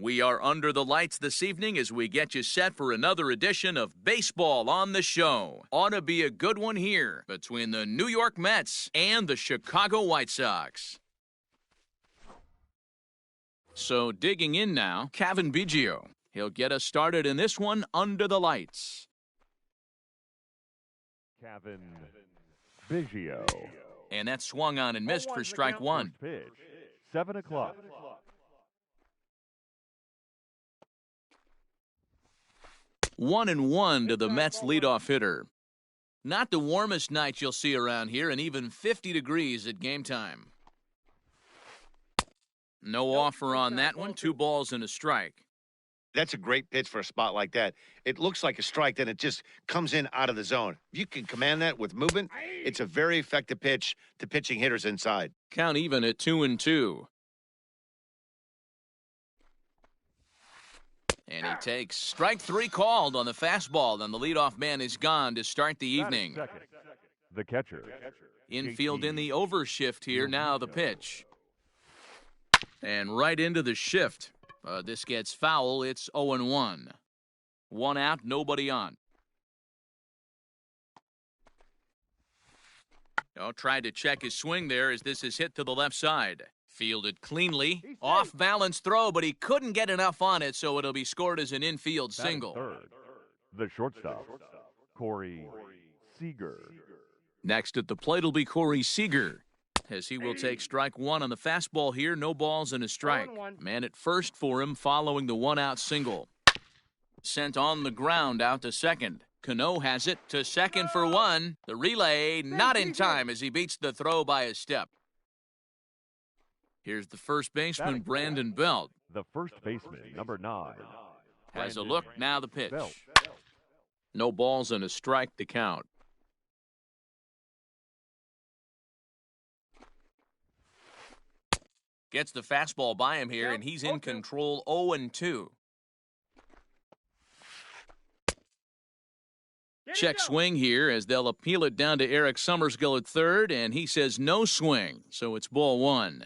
We are under the lights this evening as we get you set for another edition of Baseball on the Show. Ought to be a good one here between the New York Mets and the Chicago White Sox. So digging in now, Kevin Biggio. He'll get us started in this one under the lights. Kevin Biggio. And that swung on and missed for strike one. First pitch, 7 o'clock. 1-1 to the Mets leadoff hitter. Not the warmest night you'll see around here, and even 50 degrees at game time. No offer on that one. 2 balls and a strike. That's a great pitch for a spot like that. It looks like a strike, then it just comes in out of the zone. If you can command that with movement, it's a very effective pitch to pitching hitters inside. Count even at 2-2. And he takes strike 3 called on the fastball, and the leadoff man is gone to start the evening. The catcher. Infield in the overshift here. Now the pitch. And right into the shift. This gets foul. It's 0-1. 1 out, nobody on. Tried to check his swing there as this is hit to the left side. Fielded cleanly. Off balance throw, but he couldn't get enough on it, so it'll be scored as an infield single. Third, the shortstop, Corey Seager. Next at the plate will be Corey Seager, as he will take strike 1 on the fastball here. No balls and a strike. Man at first for him following the 1-out single. Sent on the ground out to second. Cano has it to second for 1. The relay not in time as he beats the throw by a step. Here's the first baseman, Brandon Belt. The first baseman, number 9. Has a look, now the pitch. No balls and a strike to count. Gets the fastball by him here, and he's in control. 0-2. Check swing here as they'll appeal it down to Eric Summersgill at third, and he says no swing, so it's ball 1.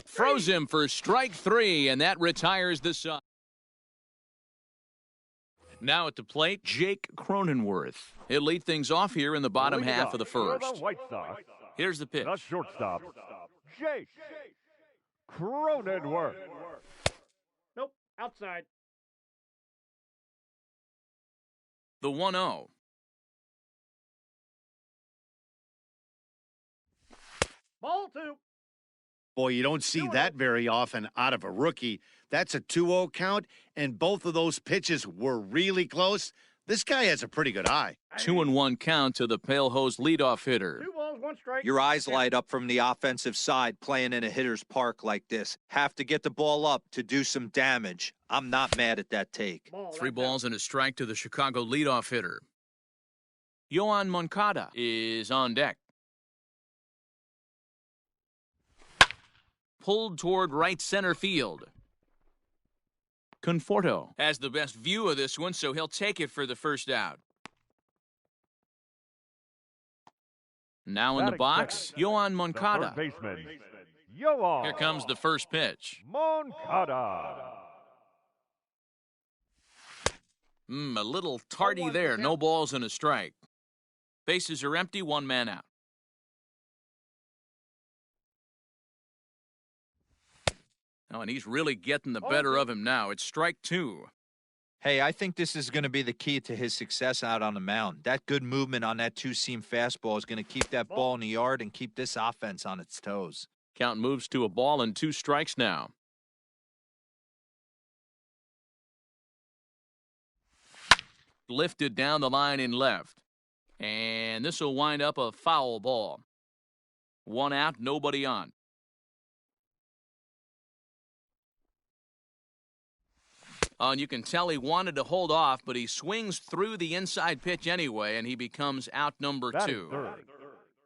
Throws him for strike 3, and that retires the side. Now at the plate, Jake Cronenworth. He'll lead things off here in the bottom half of the first. Here's the pitch. The shortstop, Jake Cronenworth. Nope, outside. The 1-0. Ball 2. Boy, you don't see that very often out of a rookie. That's a 2-0 count, and both of those pitches were really close. This guy has a pretty good eye. 2-1 count to the Pale Hose leadoff hitter. 2 balls, 1 strike. Your eyes light up from the offensive side playing in a hitter's park like this. Have to get the ball up to do some damage. I'm not mad at that take. 3 balls and a strike to the Chicago leadoff hitter. Yoan Moncada is on deck. Pulled toward right center field. Conforto has the best view of this one, so he'll take it for the first out. Now in the box, Yoan Moncada. Baseman, Yoan. Here comes the first pitch. Moncada. A little tardy there. No balls and a strike. Bases are empty, 1 man out. Oh, and he's really getting the better of him now. It's strike 2. Hey, I think this is going to be the key to his success out on the mound. That good movement on that 2-seam fastball is going to keep that ball in the yard and keep this offense on its toes. Count moves to a ball and 2 strikes now. Lifted down the line in left. And this will wind up a foul ball. 1 out, nobody on. Oh, and you can tell he wanted to hold off, but he swings through the inside pitch anyway, and he becomes out number 2.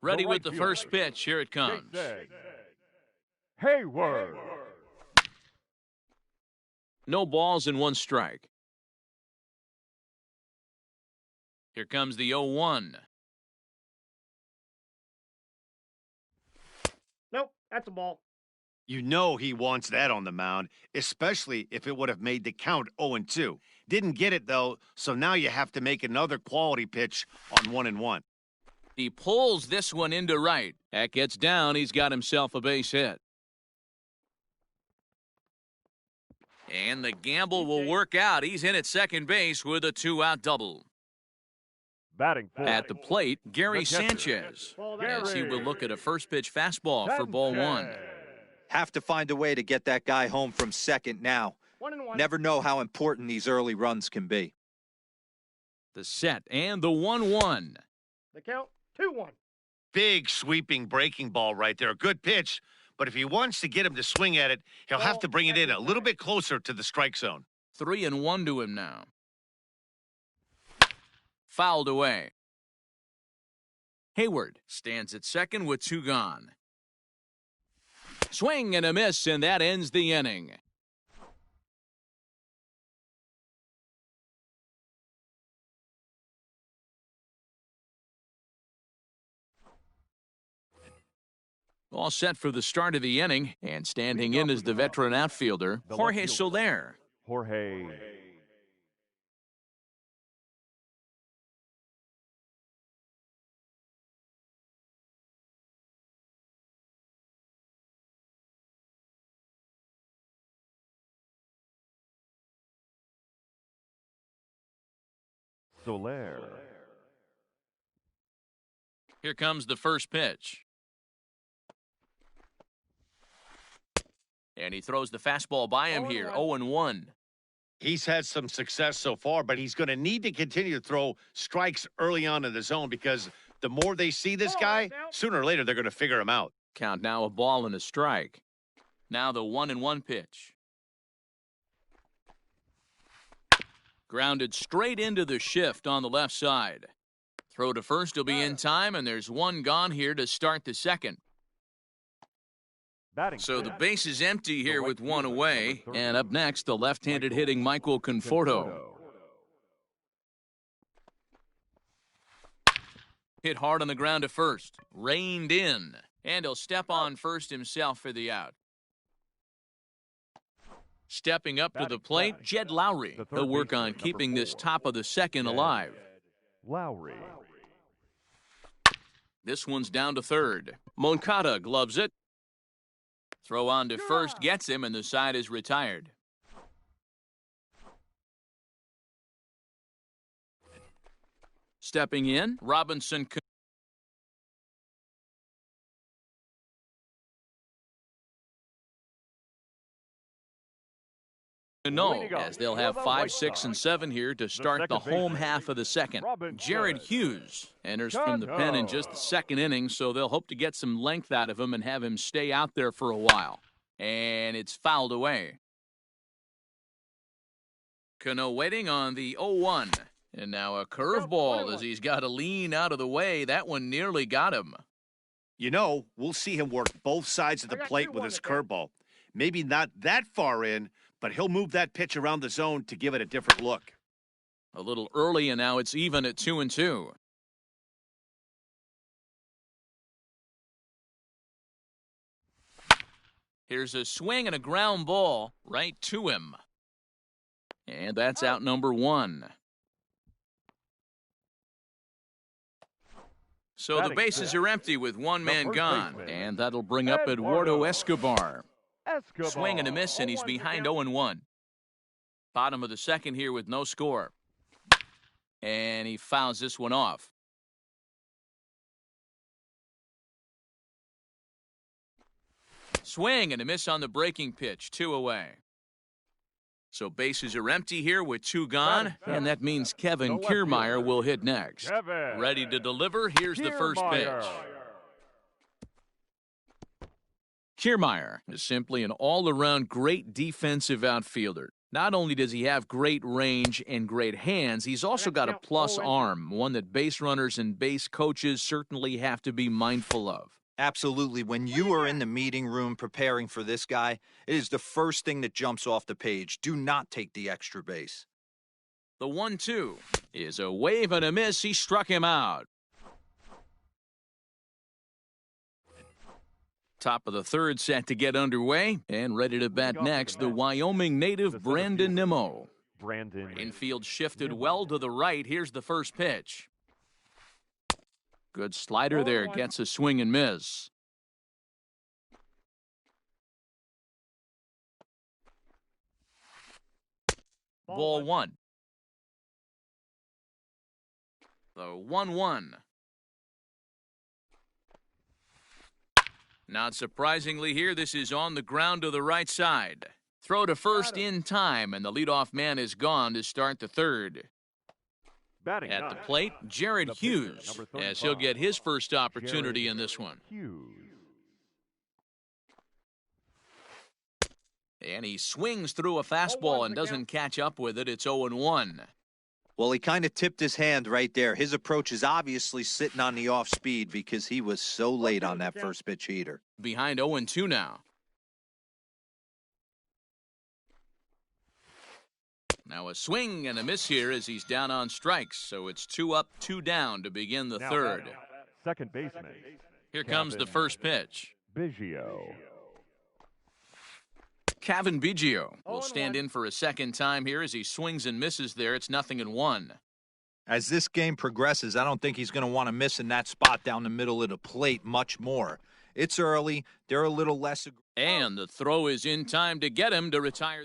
Ready with the first pitch. Here it comes. Hayward. No balls and 1 strike. Here comes the 0-1. Nope, that's a ball. You know he wants that on the mound, especially if it would have made the count 0-2. Didn't get it, though, so now you have to make another quality pitch on 1-1. He pulls this one into right. That gets down. He's got himself a base hit. And the gamble will work out. He's in at second base with a 2-out double. Batting fourth. At the plate, Gary The catcher. Sanchez, as he will look at a first pitch fastball for ball one. Have to find a way to get that guy home from second now. 1-1. Never know how important these early runs can be. The set and the 1-1. The count 2-1. Big sweeping breaking ball right there. A good pitch, but if he wants to get him to swing at it, he'll have to bring it in a little bit closer to the strike zone. 3-1 to him now. Fouled away. Hayward stands at second with 2 gone. Swing and a miss, and that ends the inning. All set for the start of the inning, and standing in is the veteran outfielder, Jorge Soler. Jorge. Soler. Here comes the first pitch. And he throws the fastball by him here, 0-1. He's had some success so far, but he's going to need to continue to throw strikes early on in the zone because the more they see this guy, sooner or later they're going to figure him out. Count now a ball and a strike. Now the 1-1 pitch. Grounded straight into the shift on the left side. Throw to first will be in time, and there's 1 gone here to start the second. So the base is empty here with 1 away. And up next, the left-handed hitting Michael Conforto. Hit hard on the ground to first. Reined in. And he'll step on first himself for the out. Stepping up to the plate, Jed Lowry. He'll work on keeping this top of the second alive. Lowry. This one's down to third. Moncada gloves it. Throw on to first gets him, and the side is retired. Stepping in, Robinson. No, as they'll have 5, 6, and 7 here to start the home half of the second. Jared Hughes enters from the pen in just the second inning, so they'll hope to get some length out of him and have him stay out there for a while. And it's fouled away. Cano waiting on the 0-1. And now a curveball as he's got to lean out of the way. That one nearly got him. You know, we'll see him work both sides of the plate with his curveball. Maybe not that far in, but he'll move that pitch around the zone to give it a different look. A little early, and now it's even at 2-2. Here's a swing and a ground ball right to him. And that's out number 1. So the bases are empty with 1 man gone, and that'll bring up Eduardo Escobar. Swing and a miss, and he's behind 0-1. Bottom of the second here with no score. And he fouls this one off. Swing and a miss on the breaking pitch, 2 away. So bases are empty here with 2 gone, and that means Kevin Kiermaier will hit next. Ready to deliver, here's the first pitch. Kiermaier is simply an all-around great defensive outfielder. Not only does he have great range and great hands, he's also got a plus arm, one that base runners and base coaches certainly have to be mindful of. Absolutely. When you are in the meeting room preparing for this guy, it is the first thing that jumps off the page. Do not take the extra base. The 1-2 is a wave and a miss. He struck him out. Top of the third set to get underway, and ready to bat next, the Wyoming native Brandon Nimmo. Infield shifted well to the right. Here's the first pitch. Good slider there, gets a swing and miss. Ball one. The 1-1. Not surprisingly here, this is on the ground to the right side. Throw to first in time, and the leadoff man is gone to start the third. At the plate, Jared Hughes, as he'll get his first opportunity in this one. And he swings through a fastball and doesn't catch up with it. It's 0-1. Well, he kind of tipped his hand right there. His approach is obviously sitting on the off speed because he was so late on that first pitch heater. Behind 0-2 now. Now a swing and a miss here as he's down on strikes. So it's 2 up, 2 down to begin the third. Second baseman. Here comes the first pitch. Biggio. Cavan Biggio will stand in for a second time here as he swings and misses there. It's 0-1. As this game progresses, I don't think he's going to want to miss in that spot down the middle of the plate much more. It's early. They're a little less. And the throw is in time to get him to retire.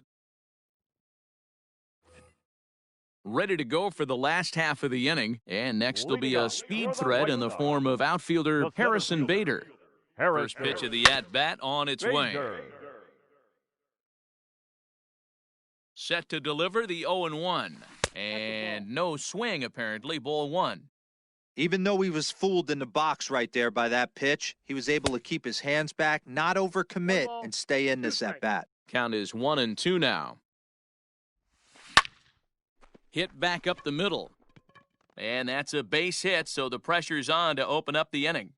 Ready to go for the last half of the inning. And next will be a speed threat in the form of outfielder Harrison Bader. First pitch of the at-bat on its way. Set to deliver the 0-1. And no swing, apparently, ball one. Even though he was fooled in the box right there by that pitch, he was able to keep his hands back, not overcommit, and stay in this at-bat. Count is 1-2 now. Hit back up the middle. And that's a base hit, so the pressure's on to open up the inning.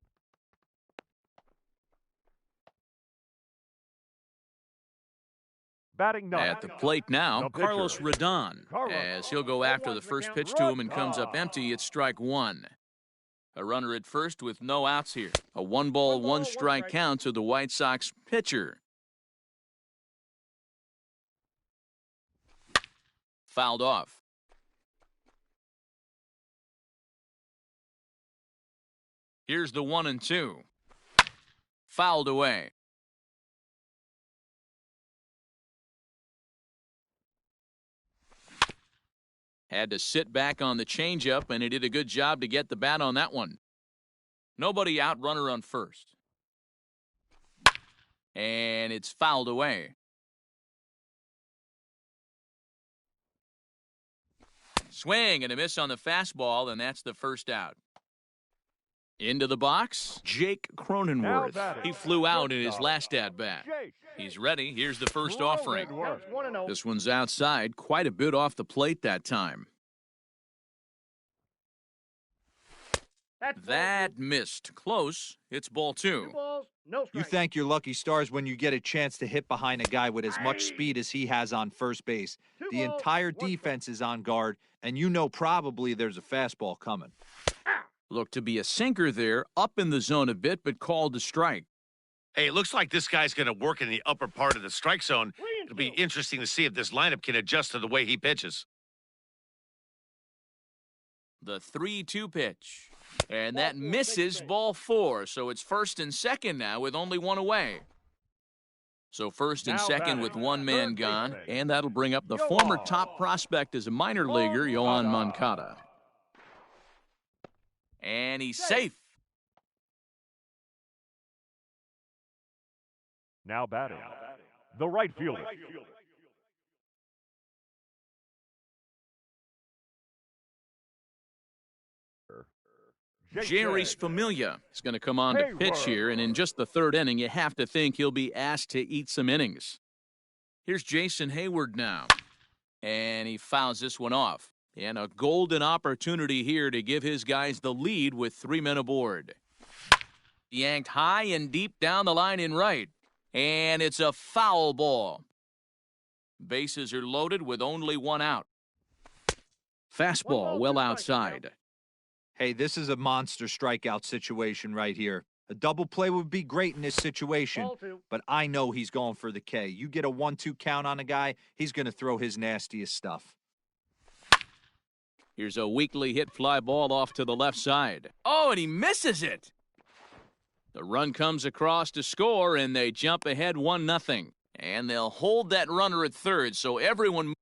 At the plate now, Carlos Rodon, as he'll go after the first pitch to him and comes up empty. It's strike one. A runner at first with no outs here. A 1-ball, 1-strike count to the White Sox pitcher. Fouled off. Here's the 1-2. Fouled away. Had to sit back on the changeup, and he did a good job to get the bat on that one. Nobody out, runner on first. And it's fouled away. Swing and a miss on the fastball, and that's the first out. Into the box, Jake Cronenworth. He flew out in his last at-bat. He's ready. Here's the first offering. This one's outside, quite a bit off the plate that time. That missed. Close. It's ball two. You thank your lucky stars when you get a chance to hit behind a guy with as much speed as he has on first base. The entire defense is on guard, and you know probably there's a fastball coming. Looked to be a sinker there, up in the zone a bit, but called to strike. Hey, it looks like this guy's going to work in the upper part of the strike zone. It'll be interesting to see if this lineup can adjust to the way he pitches. The 3-2 pitch. And that misses ball four, so it's first and second now with only one away. So first and second with one man gone, and that'll bring up the former top prospect as a minor leaguer, Yoan Moncada. And he's safe. Now batting, the right fielder. Jerry's Familia is going to come on to pitch here, and in just the third inning, you have to think he'll be asked to eat some innings. Here's Jason Hayward now, and he fouls this one off. And a golden opportunity here to give his guys the lead with 3 men aboard. Yanked high and deep down the line in right, and it's a foul ball. Bases are loaded with only one out. Fastball well outside. Hey, this is a monster strikeout situation right here. A double play would be great in this situation, Ball two. but I know he's going for the K. You get a 1-2 count on a guy, he's going to throw his nastiest stuff. Here's a weakly hit fly ball off to the left side. Oh, and he misses it. The run comes across to score, and they jump ahead 1-0. And they'll hold that runner at third, so everyone...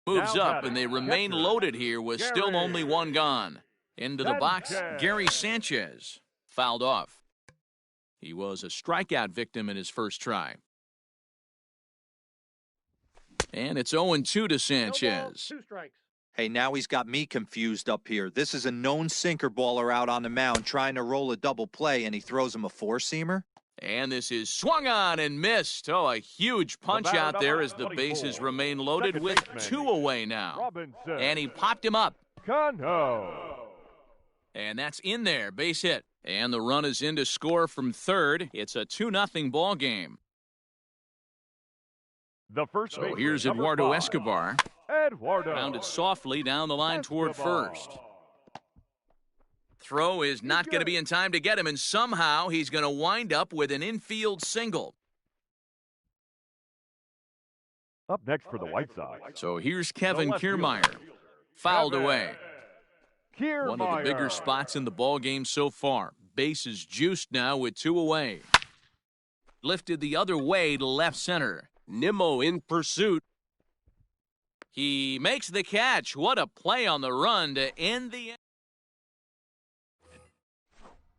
Moves Now up, and they batting, remain catcher, loaded here with still Gary only one gone. Into the box, Sanchez. Gary Sanchez. Fouled off. He was a strikeout victim in his first try. And it's 0-2 to No balls, Sanchez. 2 strikes. Hey, now he's got me confused up here. This is a known sinker baller out on the mound trying to roll a double play, and he throws him a four-seamer? And this is swung on and missed. Oh, a huge punch out there as the bases remain loaded with 2 away now. Robinson. And he popped him up. Cano. And that's in there, base hit. And the run is in to score from third. It's a 2-0 ball game. The first So baseman, here's number Eduardo 5. Escobar. Eduardo. Rounded softly down the line toward Escobar. first. Throw is not going to be in time to get him, and somehow he's going to wind up with an infield single. Up next for the White Sox. So here's Kevin left fielder. Kiermaier. Fouled Kevin away. Kiermaier. One of the bigger spots in the ball game so far. Bases juiced now with 2 away. Lifted the other way to left center. Nimmo in pursuit. He makes the catch. What a play on the run to end the inning.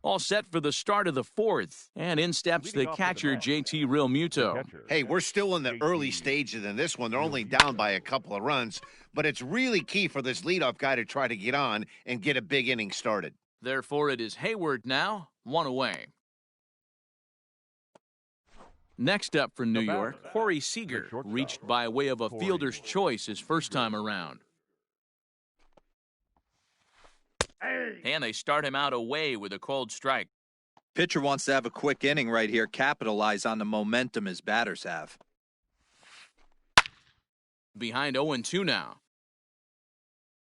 All set for the start of the 4th. And in steps the catcher, JT Realmuto. Hey, we're still in the early stages in this one. They're only down by a couple of runs, but it's really key for this leadoff guy to try to get on and get a big inning started. Therefore, it is Hayward now, 1 away. Next up for New York, Corey Seager, reached by way of a fielder's choice his first time around. And they start him out away with a cold strike. Pitcher wants to have a quick inning right here, capitalize on the momentum his batters have. Behind 0-2 now.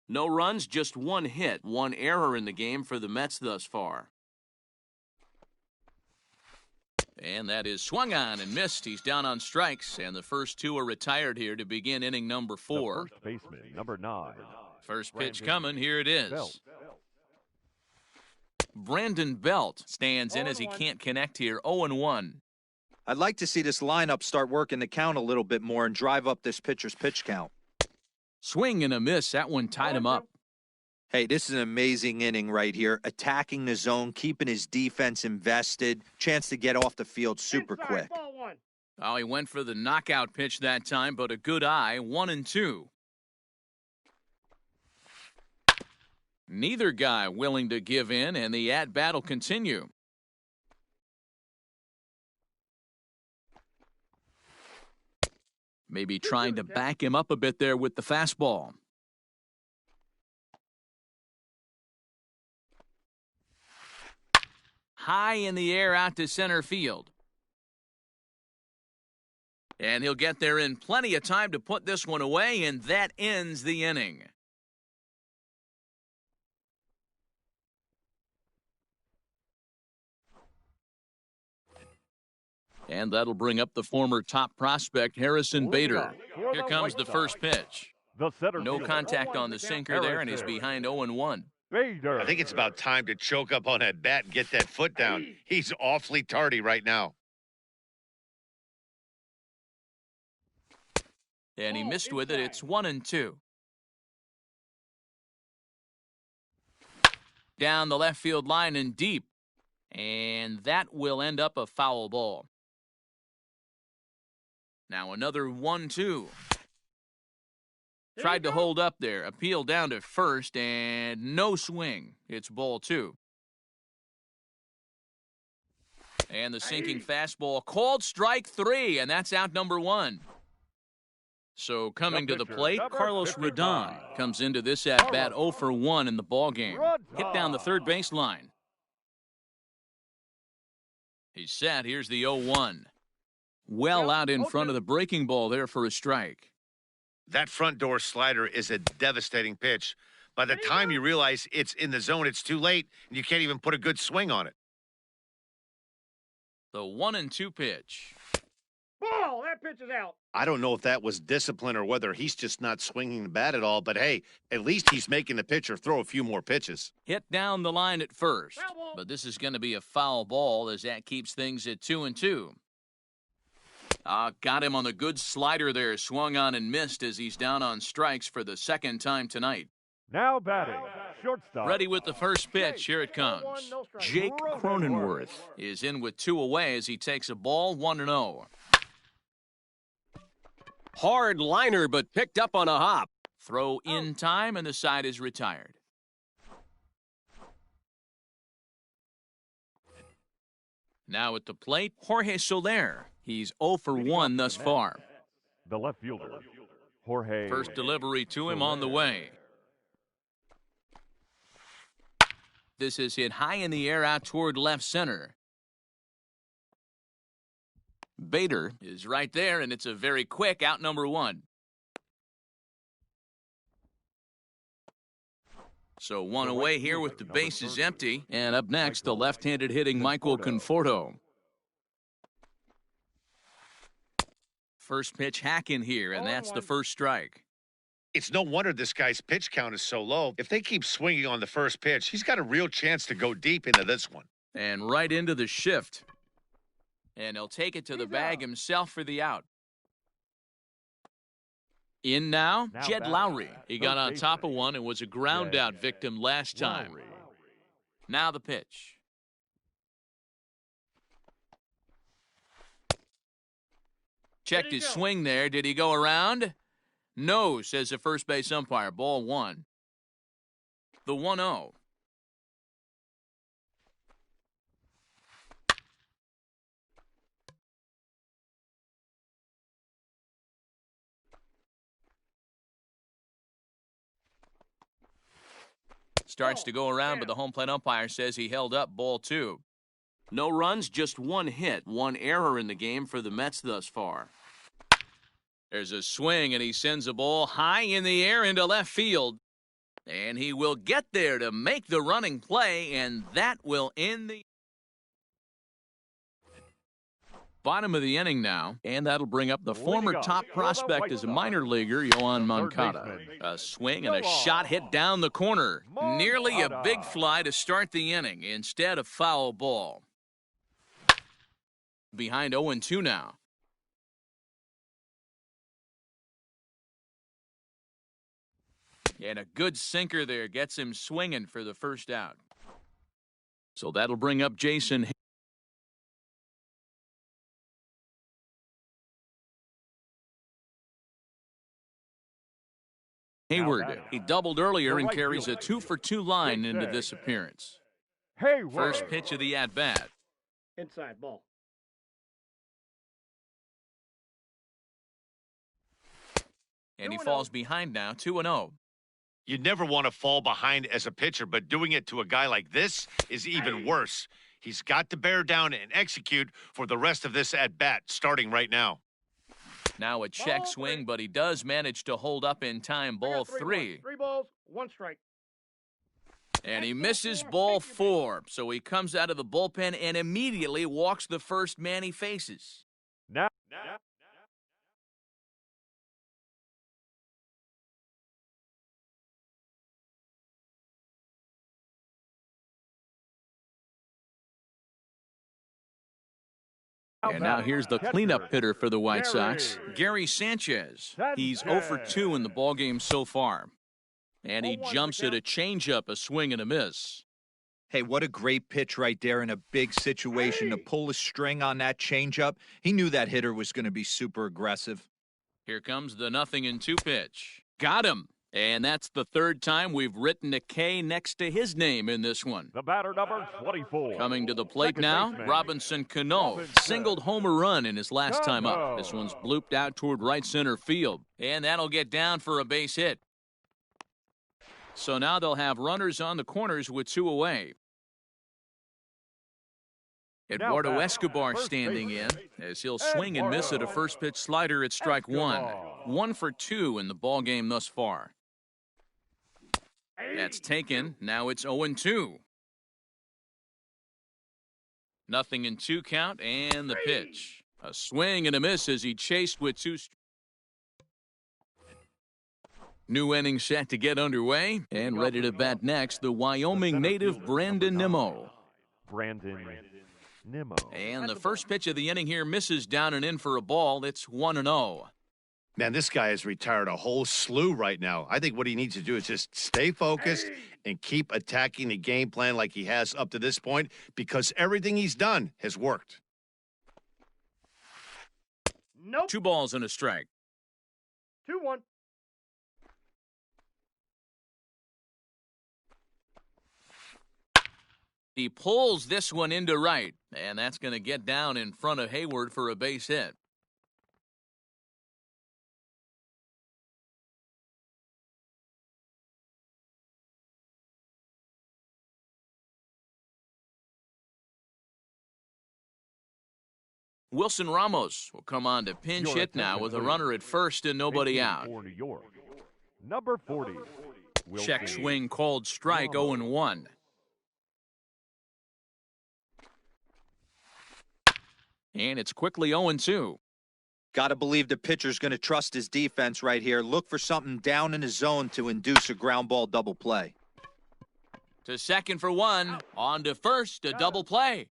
No runs, just 1 hit, 1 error in the game for the Mets thus far. And that is swung on and missed. He's down on strikes, and the first 2 are retired here to begin inning number 4. The first baseman, number 9. First pitch coming. Here it is. Belt. Brandon Belt stands in as he 0-1. can't connect here. 0-1. I'd like to see this lineup start working the count a little bit more and drive up this pitcher's pitch count. Swing and a miss. That one tied him up. Hey, this is an amazing inning right here. Attacking the zone, keeping his defense invested. Chance to get off the field super Inside, quick. ball 1. Oh, he went for the knockout pitch that time, but a good eye. 1-2. Neither guy willing to give in, and the at-bat will continue. Maybe trying to back him up a bit there with the fastball. High in the air out to center field. And he'll get there in plenty of time to put this one away, and that ends the inning. And that'll bring up the former top prospect, Harrison Bader. Here comes the first pitch. The center No fielder, contact on the sinker there, and he's Harrison. behind 0-1. Bader. I think it's about time to choke up on that bat and get that foot down. He's awfully tardy right now. And he missed with it. It's 1-2. Down the left field line and deep. And that will end up a foul ball. Now another 1-2. Tried to hold up there. Appeal down to first, and no swing. It's ball 2. And the sinking fastball called strike 3, and that's out number 1. So coming to the plate, number Carlos 55. Rodon comes into this at-bat 0 for 1 in the ballgame. Hit down the third base line. He's set. Here's the 0-1. Well out in front of the breaking ball there for a strike. That front door slider is a devastating pitch. By the time you realize it's in the zone, it's too late, and you can't even put a good swing on it. The 1-2 pitch. Ball! That pitch is out. I don't know if that was discipline or whether he's just not swinging the bat at all, but hey, at least he's making the pitcher throw a few more pitches. Hit down the line at first. But this is going to be a foul ball as that keeps things at 2-2. Got him on the good slider there. Swung on and missed as he's down on strikes for the second time tonight. Now batting, shortstop. Ready with the first pitch. Here it comes. Jake Cronenworth is in with 2 away as he takes a ball 1-0. Hard liner, but picked up on a hop. Throw in time, and the side is retired. Now at the plate, Jorge Soler. He's 0 for 1 thus far. The left fielder, Jorge. First delivery to him on the way. This is hit high in the air out toward left center. Bader is right there, and it's a very quick out number 1. So 1 away here with the bases empty. And up next, the left-handed hitting Michael Conforto. First pitch hack in here, and that's the first strike. It's no wonder this guy's pitch count is so low. If they keep swinging on the first pitch, he's got a real chance to go deep into this one. And right into the shift. And he'll take it to the bag himself for the out. In now, Jed Lowry. He got on top of one and was a ground out victim last time. Now the pitch. Checked his swing there. Did he go around? No, says the first base umpire. Ball 1. The 1-0. Starts to go around, but the home plate umpire says he held up. Ball 2. No runs, just 1 hit. 1 error in the game for the Mets thus far. There's a swing, and he sends a ball high in the air into left field. And he will get there to make the running play, and that will end the bottom of the inning now. And that'll bring up the former top prospect as a minor leaguer, Yoan Moncada. A swing and a shot hit down the corner. Nearly a big fly to start the inning instead of foul ball. Behind 0-2 now. And a good sinker there gets him swinging for the first out. So that'll bring up Jason Hayward. He doubled earlier and carries a 2-for-2 line into this appearance. First pitch of the at-bat. Inside ball. And he falls behind now, 2-0. You never want to fall behind as a pitcher, but doing it to a guy like this is even worse. He's got to bear down and execute for the rest of this at-bat, starting right now. Now a check swing, but he does manage to hold up in time. Ball 3. 3 balls, 1 strike. And he misses ball 4. So he comes out of the bullpen and immediately walks the first man he faces. Now. And now here's the cleanup hitter for the White Sox, Gary Sanchez. He's 0 for 2 in the ballgame so far. And he jumps at a changeup, a swing and a miss. Hey, what a great pitch right there in a big situation to pull a string on that changeup. He knew that hitter was going to be super aggressive. Here comes the 0-2 pitch. Got him. And that's the 3rd time we've written a K next to his name in this one. The batter number 24. Coming to the plate now, Robinson Cano singled homer run in his last time up. This one's blooped out toward right center field. And that'll get down for a base hit. So now they'll have runners on the corners with 2 away. Eduardo Escobar standing in as he'll swing and miss at a first pitch slider at strike 1. 1 for 2 in the ballgame thus far. That's taken. Now it's 0-2. 0-2 count and the pitch. A swing and a miss as he chased with 2. New inning set to get underway and ready to bat next, the Wyoming native Brandon Nimmo. And the first pitch of the inning here misses down and in for a ball. It's 1-0. Man, this guy has retired a whole slew right now. I think what he needs to do is just stay focused and keep attacking the game plan like he has up to this point, because everything he's done has worked. Nope. 2 balls and a strike. 2-1. He pulls this one into right, and that's going to get down in front of Hayward for a base hit. Wilson Ramos will come on to pinch Your hit now attention, with a please. runner at first and nobody Taking out. for New York, number 40. Check Wilson swing called strike, Ramos. 0-1. And it's quickly 0-2. Got to believe the pitcher's going to trust his defense right here. Look for something down in his zone to induce a ground ball double play. To second for one. On to first, a double play.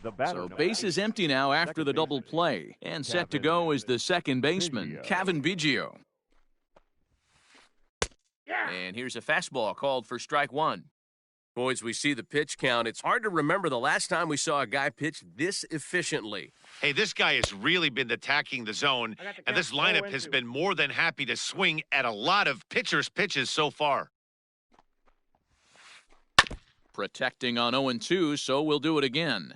The batter, So base is empty now after the double play. And set to go is the second baseman, Kevin Biggio. And here's a fastball called for strike one. Boys, we see the pitch count. It's hard to remember the last time we saw a guy pitch this efficiently. Hey, this guy has really been attacking the zone, and this lineup has been more than happy to swing at a lot of pitchers' pitches so far. Protecting on 0-2, so we'll do it again.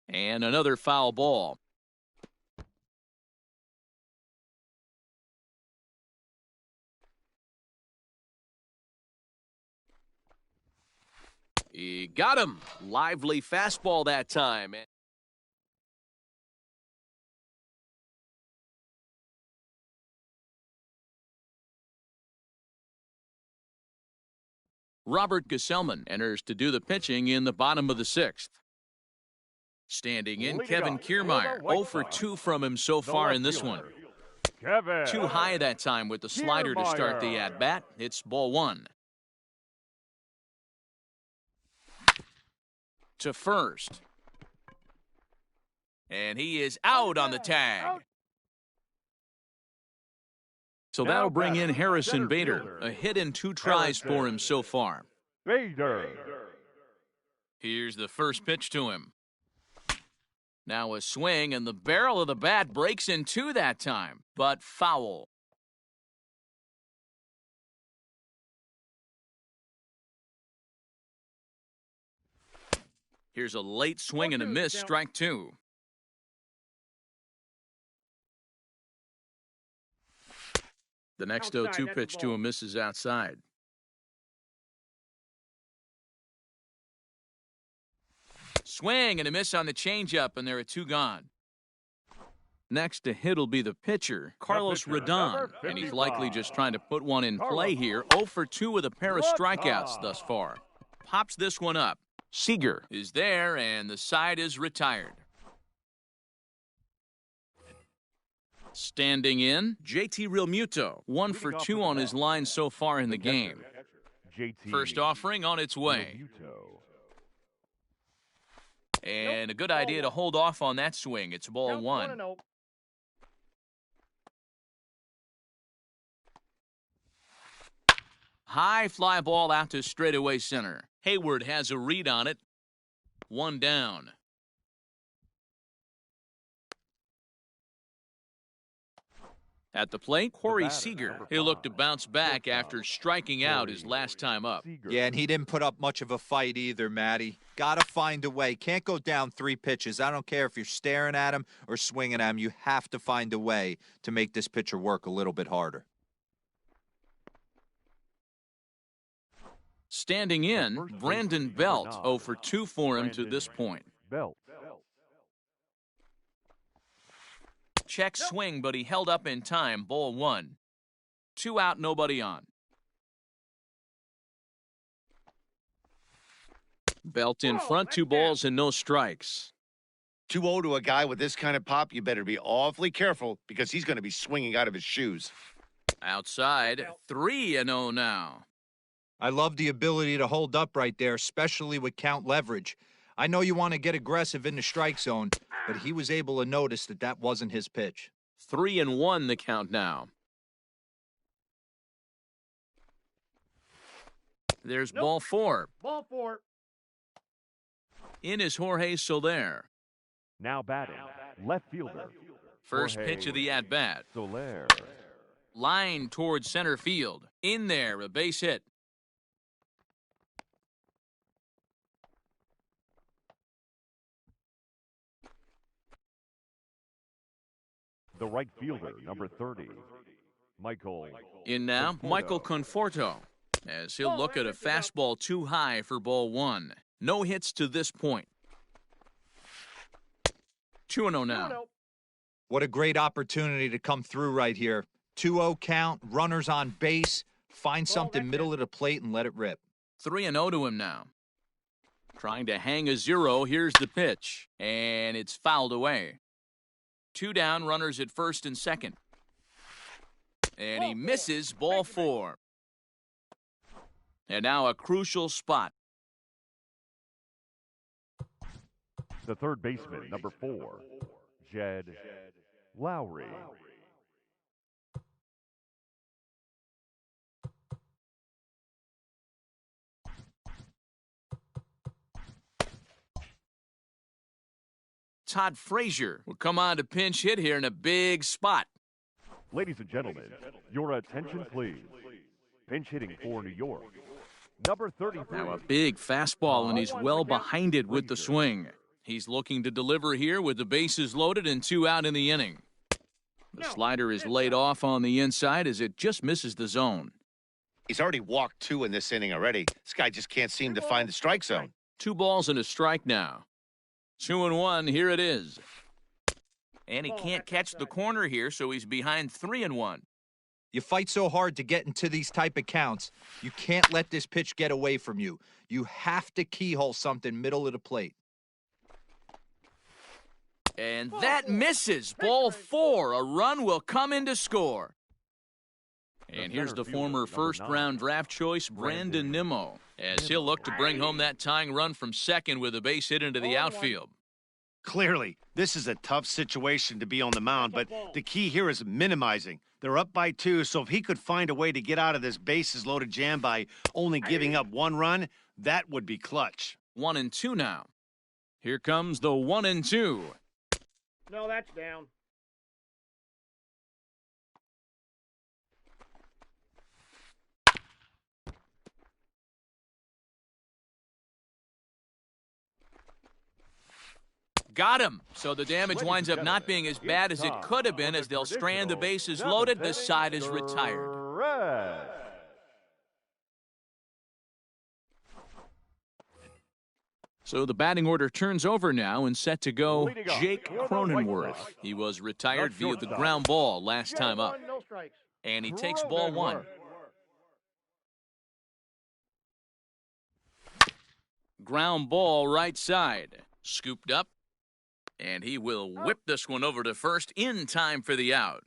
And another foul ball. He got him. Lively fastball that time. Robert Gesellman enters to do the pitching in the bottom of the sixth. Standing in, Leading Kevin off, Kiermaier. White 0 for Sox. 2 from him so The far left in this fielder, one. Kevin. Too high that time with the slider to start the at-bat. It's ball one. To first. And he is out on the tag. So Now that'll bring in batting, Harrison center Bader. fielder, A hit and 2 tries for him so far. Bader. Here's the first pitch to him. Now a swing, and the barrel of the bat breaks in two that time, but foul. Here's a late swing and a miss, strike two. The next Outside, 0-2 that's pitch the to ball. him misses outside. Swing and a miss on the changeup, and there are 2 gone. Next to hit will be the pitcher, Carlos pitcher, Rodon, number and he's 55. likely just trying to put one in play here. 0 for 2 with a pair of strikeouts thus far. Pops this one up. Seager is there, and the side is retired. Standing in, JT Realmuto, 1 for 2 on his line so far in the game. JT. First offering on its way. Realmuto. And a good idea to hold off on that swing. It's ball Count 1. 1-0. High fly ball out to straightaway center. Hayward has a read on it. 1 down. At the plate, Corey batter, Seager. number He'll look to 5, bounce back shortstop, after striking out his Corey last time up. Seager. Yeah, and he didn't put up much of a fight either, Matty. Got to find a way. Can't go down 3 pitches. I don't care if you're staring at him or swinging at him. You have to find a way to make this pitcher work a little bit harder. Standing in, first Brandon baseman, Belt. number 0 for 2 for him to Brandon this point. Belt. Check swing, but he held up in time. Ball 1. 2 out, nobody on. Belt in front, 2 balls and no strikes. 2-0 to a guy with this kind of pop, you better be awfully careful because he's going to be swinging out of his shoes. Outside, 3-0 now. I love the ability to hold up right there, especially with count leverage. I know you want to get aggressive in the strike zone, but he was able to notice that that wasn't his pitch. 3-1 the count now. There's ball 4. Ball 4. In is Jorge Soler. Now batting, left fielder, First pitch of the at-bat. Soler. Line towards center field. In there, a base hit. The right fielder, number 30, Michael. In now, Michael Conforto, as he'll look at a fastball too high for ball one. No hits to this point. 2-0 now. What a great opportunity to come through right here. 2-0 count, runners on base. Find something middle of the plate and let it rip. 3-0 to him now. Trying to hang a 0. Here's the pitch. And it's fouled away. 2 down, runners at first and second. And he misses, ball 4. And now a crucial spot. The third baseman, number 4, Jed Lowry. Todd Frazier will come on to pinch hit here in a big spot. Ladies and gentlemen, your attention please. Pinch hitting for New York, number 33. Now a big fastball, and he's well behind it with the swing. He's looking to deliver here with the bases loaded and 2 out in the inning. The slider is laid off on the inside as it just misses the zone. He's already walked 2 in this inning already. This guy just can't seem to find the strike zone. 2 balls and a strike now. 2-1, here it is. And he can't catch the corner here, so he's behind 3-1. You fight so hard to get into these type of counts, you can't let this pitch get away from you. You have to keyhole something middle of the plate. And that misses. Ball 4. A run will come in to score. And here's the former first-round draft choice, Brandon Nimmo, as he'll look to bring home that tying run from second with a base hit into the outfield. Clearly, this is a tough situation to be on the mound, but the key here is minimizing. They're up by 2, so if he could find a way to get out of this bases-loaded jam by only giving up 1 run, that would be clutch. 1-2 now. Here comes the 1-2. No, that's down. Got him. So the damage winds up not being as bad as it could have been, as they'll strand the bases loaded. The side is retired. So the batting order turns over now and set to go Jake Cronenworth. He was retired via the ground ball last time up. No strikes. And he takes ball 1. Ground ball right side. Scooped up. And he will whip this one over to first in time for the out.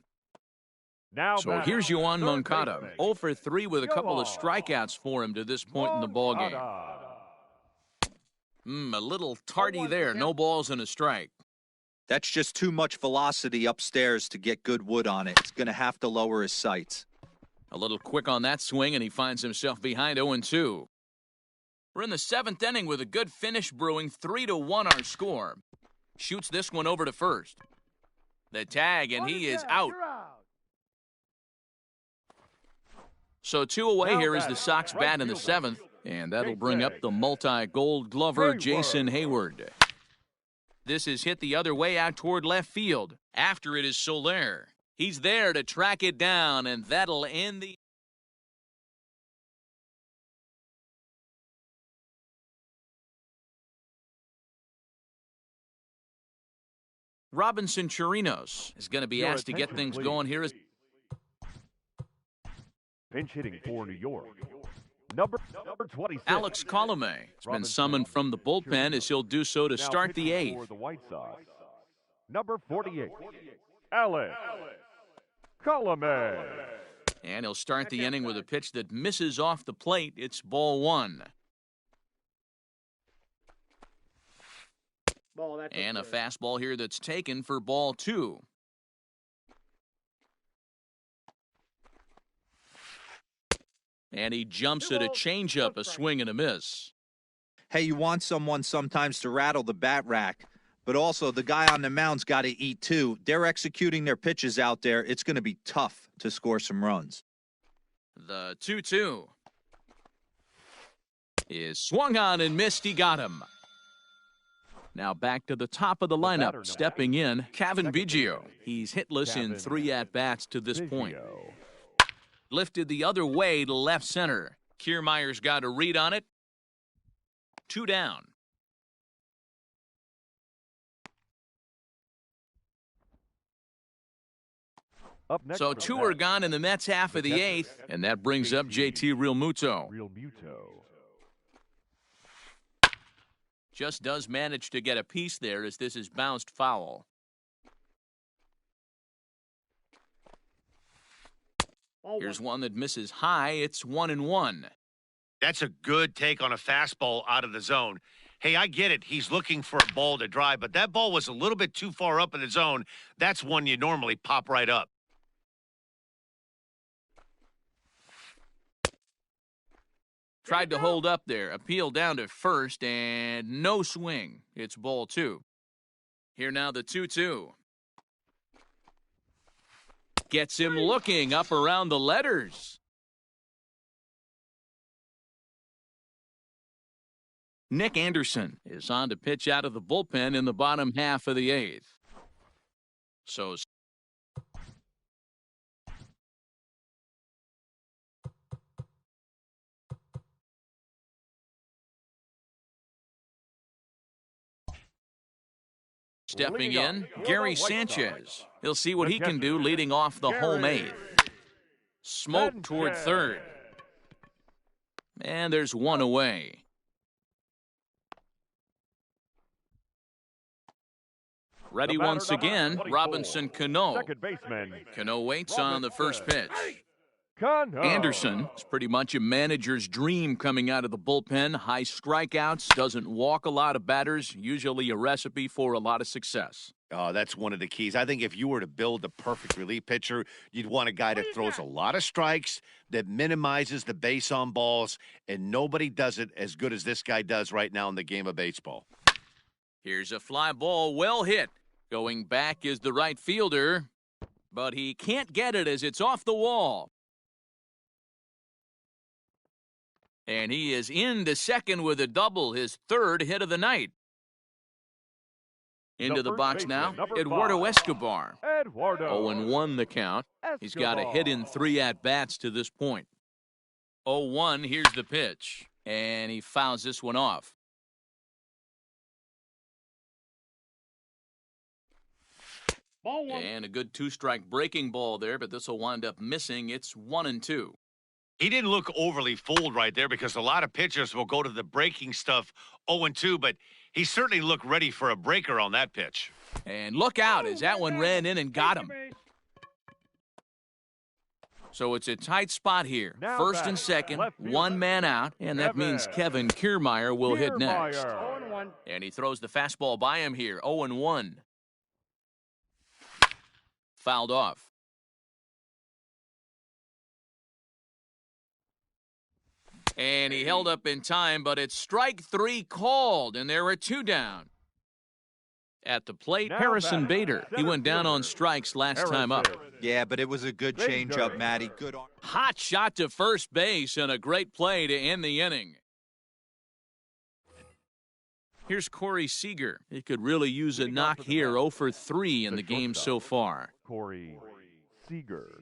Now so here's Yoan Moncada, 0 for 3 with a couple of strikeouts for him to this point in the ballgame. A little tardy there, no balls and a strike. That's just too much velocity upstairs to get good wood on it. It's going to have to lower his sights. A little quick on that swing, and he finds himself behind 0-2. We're in the 7th inning with a good finish brewing, 3-1 our score. Shoots this one over to first. The tag, and he is out. So 2 away here is the Sox bat in the 7th, and that'll bring up the multi-gold glover Jason Hayward. This is hit the other way out toward left field. After it is Soler. He's there to track it down, and that'll end the... Robinson Chirinos is going to be asked to get things going here. Pinch hitting for New York, number 26. Alex Colome has been summoned from the bullpen as he'll do so to start the 8th. For the White Sox, number 48, Alex Colome. And he'll start the inning with a pitch that misses off the plate. It's ball 1. And a fastball here that's taken for ball 2. And he jumps at a changeup, a swing and a miss. Hey, you want someone sometimes to rattle the bat rack, But also, the guy on the mound's got to eat too. They're executing their pitches out there. It's going to be tough to score some runs. The 2-2 is swung on and missed. He got him. Now back to the top of the lineup. Stepping in, Kevin Biggio. He's hitless in 3 at-bats to this point. Lifted the other way to left center. Kiermaier's got a read on it. 2 down. So 2 are gone in the Mets half of the 8th, and that brings up JT Realmuto. Just does manage to get a piece there as this is bounced foul. Here's one that misses high. It's 1-1. That's a good take on a fastball out of the zone. Hey, I get it. He's looking for a ball to drive, but that ball was a little bit too far up in the zone. That's one you normally pop right up. Tried to hold up there. Appeal down to first, and no swing. It's ball 2. Here now the 2-2. Gets him looking up around the letters. Nick Anderson is on to pitch out of the bullpen in the bottom half of the 8th. So stepping in, Gary Sanchez. He'll see what he can do leading off the home 8th. Smoke toward third. And there's one away. Ready once again, Robinson Cano. Cano waits on the first pitch. Anderson is pretty much a manager's dream coming out of the bullpen. High strikeouts, doesn't walk a lot of batters, usually a recipe for a lot of success. Oh, that's one of the keys. I think if you were to build a perfect relief pitcher, you'd want a guy that throws a lot of strikes, that minimizes the base on balls, and nobody does it as good as this guy does right now in the game of baseball. Here's a fly ball, well hit. Going back is the right fielder, but he can't get it as it's off the wall. And he is into second with a double, his 3rd hit of the night. Into the box now, Eduardo Escobar. 0-1 the count. He's got a hit in 3 at-bats to this point. 0-1, here's the pitch. And he fouls this one off. And a good 2-strike breaking ball there, but this will wind up missing. It's 1-2. He didn't look overly fooled right there because a lot of pitchers will go to the breaking stuff 0-2, but he certainly looked ready for a breaker on that pitch. And look out as that one ran in and got him. So it's a tight spot here. First and second, 1 man out, and that means Kevin Kiermaier will hit next. And he throws the fastball by him here, 0-1. Fouled off. And he held up in time, but it's strike 3 called, and there are 2 down. At the plate, Harrison Bader. He went down on strikes last time up. Yeah, but it was a good changeup, Matty. Good arm. Hot shot to first base and a great play to end the inning. Here's Corey Seager. He could really use a knock here, 0 for 3 in the game so far. Corey Seager.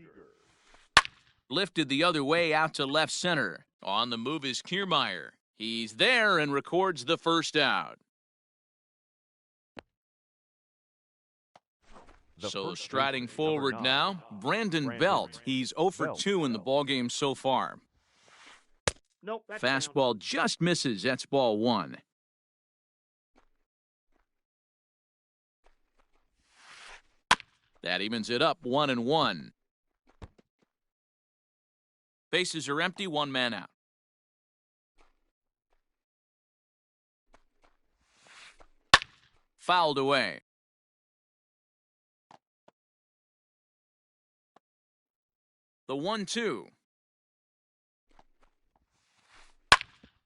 Lifted the other way out to left center. On the move is Kiermaier. He's there and records the first out. So striding forward now, Brandon Belt. He's 0 for 2 in the ballgame so far. Fastball just misses. That's ball 1. That evens it up, 1-1. Bases are empty, 1 man out. Fouled away. The 1-2.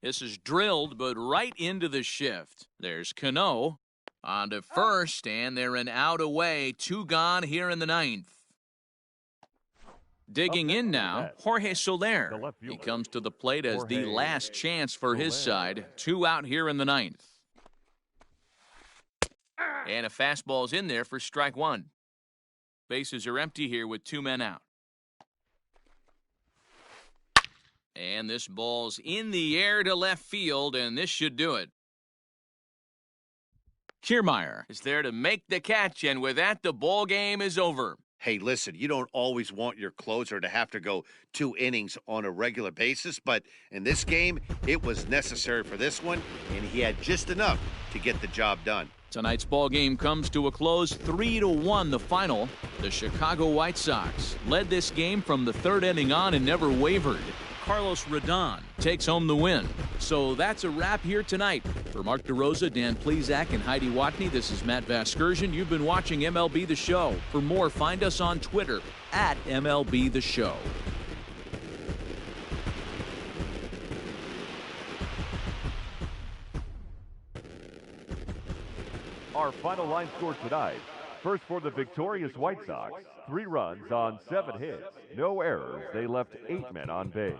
This is drilled, but right into the shift. There's Cano. On to first, and they're an out away. 2 gone here in the 9th. Digging in now, Jorge Soler. He comes to the plate as the last chance for his side. 2 out here in the 9th. And a fastball's in there for strike 1. Bases are empty here with 2 men out. And this ball's in the air to left field, and this should do it. Kiermaier is there to make the catch, and with that, the ball game is over. Hey, listen, you don't always want your closer to have to go 2 innings on a regular basis, but in this game, it was necessary for this one, and he had just enough to get the job done. Tonight's ball game comes to a close, 3-1 the final. The Chicago White Sox led this game from the 3rd inning on and never wavered. Carlos Rodon takes home the win. So that's a wrap here tonight. For Mark DeRosa, Dan Plezak, and Heidi Watney, this is Matt Vasgersian. You've been watching MLB The Show. For more, find us on Twitter at MLB The Show. Our final line score tonight. First for the victorious White Sox, 3 runs on 7 hits. No errors. They left 8 men on base.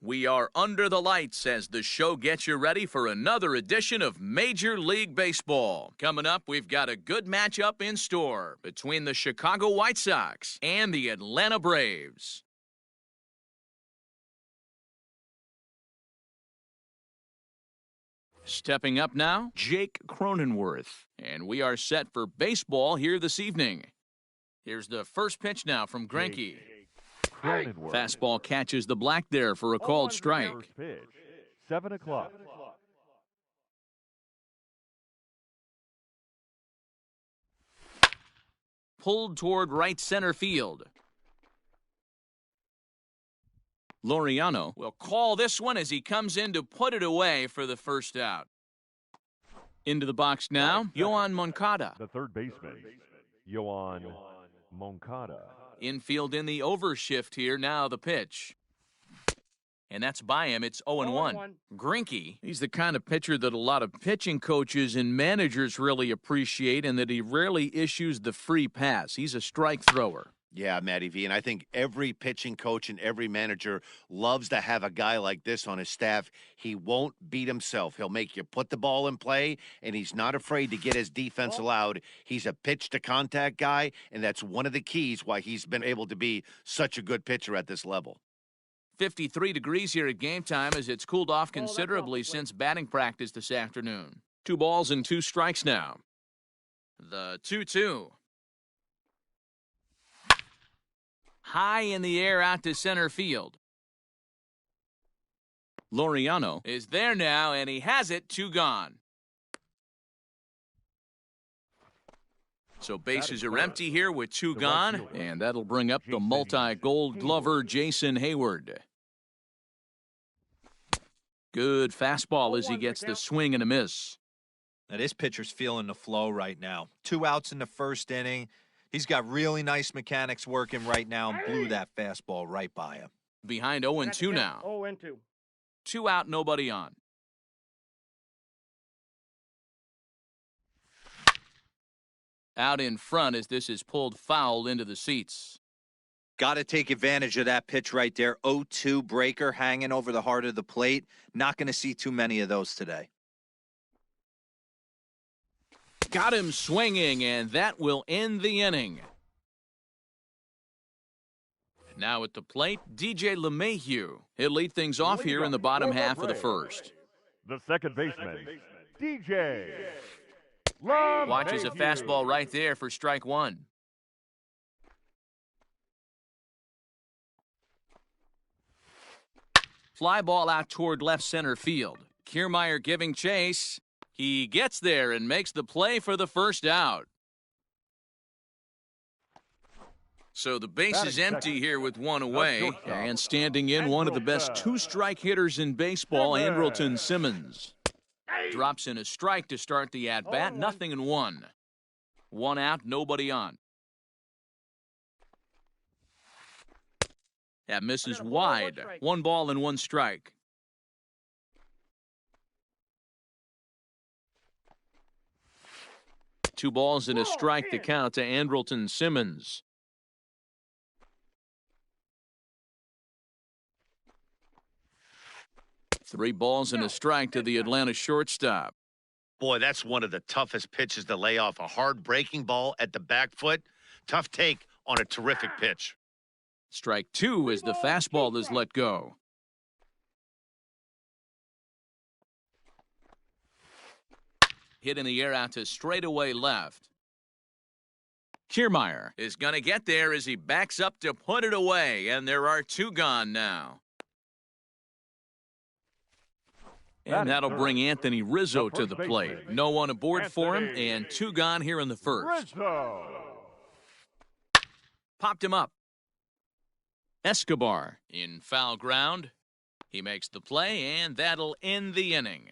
We are under the lights as the show gets you ready for another edition of Major League Baseball. Coming up, we've got a good matchup in store between the Chicago White Sox and the Atlanta Braves. Stepping up now, Jake Cronenworth. And we are set for baseball here this evening. Here's the first pitch now from Greinke. Fastball catches the black there for a called strike. First pitch, 7 o'clock. Pulled toward right center field. Laureano will call this one as he comes in to put it away for the first out. Into the box now, Yoan Moncada. The third baseman, Yoan Moncada. Infield in the overshift here, now the pitch. And that's by him, it's 0-1. Greinke, he's the kind of pitcher that a lot of pitching coaches and managers really appreciate, and that he rarely issues the free pass. He's a strike thrower. Yeah, Matty V, and I think every pitching coach and every manager loves to have a guy like this on his staff. He won't beat himself. He'll make you put the ball in play, and he's not afraid to get his defense allowed. He's a pitch-to-contact guy, and that's one of the keys why he's been able to be such a good pitcher at this level. 53 degrees here at game time as it's cooled off considerably since batting practice this afternoon. 2 balls and 2 strikes now. The 2-2. High in the air out to center field. Laureano is there now, and he has it, 2 gone. So bases are empty here with 2 gone, and that'll bring up the multi-gold glover Jason Hayward. Good fastball as he gets the swing and a miss. Now this pitcher's feeling the flow right now. 2 outs in the first inning. He's got really nice mechanics working right now and blew that fastball right by him. Behind 0-2 now. 0-2. 2 out, nobody on. Out in front as this is pulled foul into the seats. Got to take advantage of that pitch right there. 0-2 breaker hanging over the heart of the plate. Not going to see too many of those today. Got him swinging, and that will end the inning. Now at the plate, DJ LeMahieu. He'll lead things off here in the bottom half of the first. The second baseman, DJ Watches a fastball right there for strike 1. Fly ball out toward left center field. Kiermaier giving chase. He gets there and makes the play for the first out. So the base is empty here with 1 away. And standing in, one of the best 2-strike hitters in baseball, Andrelton Simmons. Drops in a strike to start the at-bat, 0-1. 1 out, nobody on. That misses wide. 1 ball and 1 strike. Two balls and a strike to count to Andrelton Simmons. Three balls and a strike to the Atlanta shortstop. Boy, that's one of the toughest pitches to lay off. A hard breaking ball at the back foot. Tough take on a terrific pitch. Strike 2 as the fastball is let go. Hit in the air out to straightaway left. Kiermaier is going to get there as he backs up to put it away, and there are 2 gone now. And that'll bring Anthony Rizzo to the plate. No one aboard for him, and 2 gone here in the first. Popped him up. Escobar in foul ground. He makes the play, and that'll end the inning.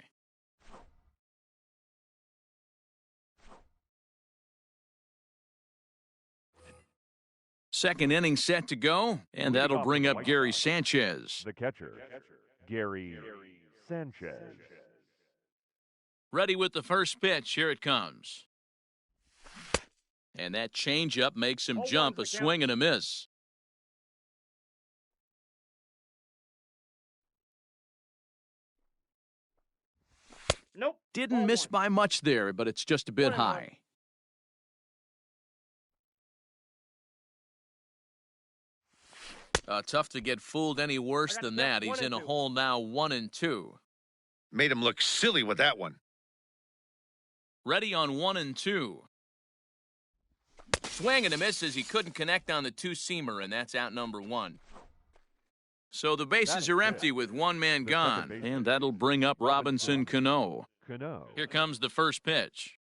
Second inning set to go, and that'll bring up Gary Sanchez. The catcher, Gary Sanchez. Ready with the first pitch. Here it comes. And that changeup makes him jump, a swing and a miss. Nope. Didn't Ball miss one. by much there, but it's just a bit 1-1. high. Tough to get fooled any worse I got than set, that. He's 1 in and a 2. hole now, 1-2. Made him look silly with that one. Ready on 1-2. Swing and a miss as he couldn't connect on the two-seamer, and that's out number 1. So the bases are empty with one man gone, and that'll bring up Robinson Cano. Here comes the first pitch.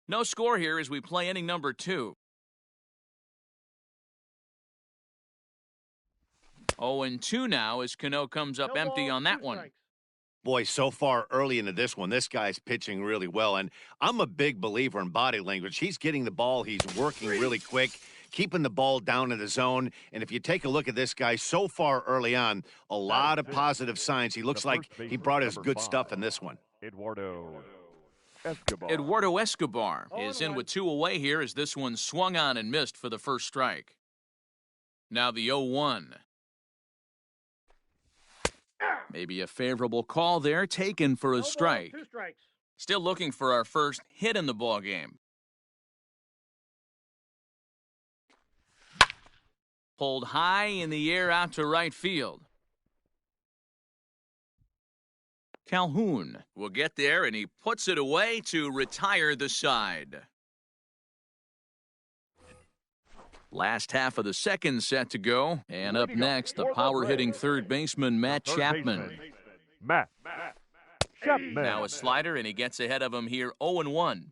No score here as we play inning number 2. 0-2 now as Cano comes up No empty ball, on that 2 one. strikes. Boy, so far early into this one, this guy's pitching really well. And I'm a big believer in body language. He's getting the ball. He's working really quick, keeping the ball down in the zone. And if you take a look at this guy so far early on, a lot of positive signs. He looks like he brought his good stuff in this one. Eduardo Escobar. Eduardo Escobar is in 0-1. with 2 away here as this one swung on and missed for the first strike. Now the 0-1. Maybe a favorable call there, taken for a No ball, strike. 2 strikes. Still looking for our first hit in the ballgame. Pulled high in the air out to right field. Calhoun will get there, and he puts it away to retire the side. Last half of the second set to go. And up next, the power-hitting third baseman, Matt Chapman. Matt Chapman. Now a slider, and he gets ahead of him here, 0-1.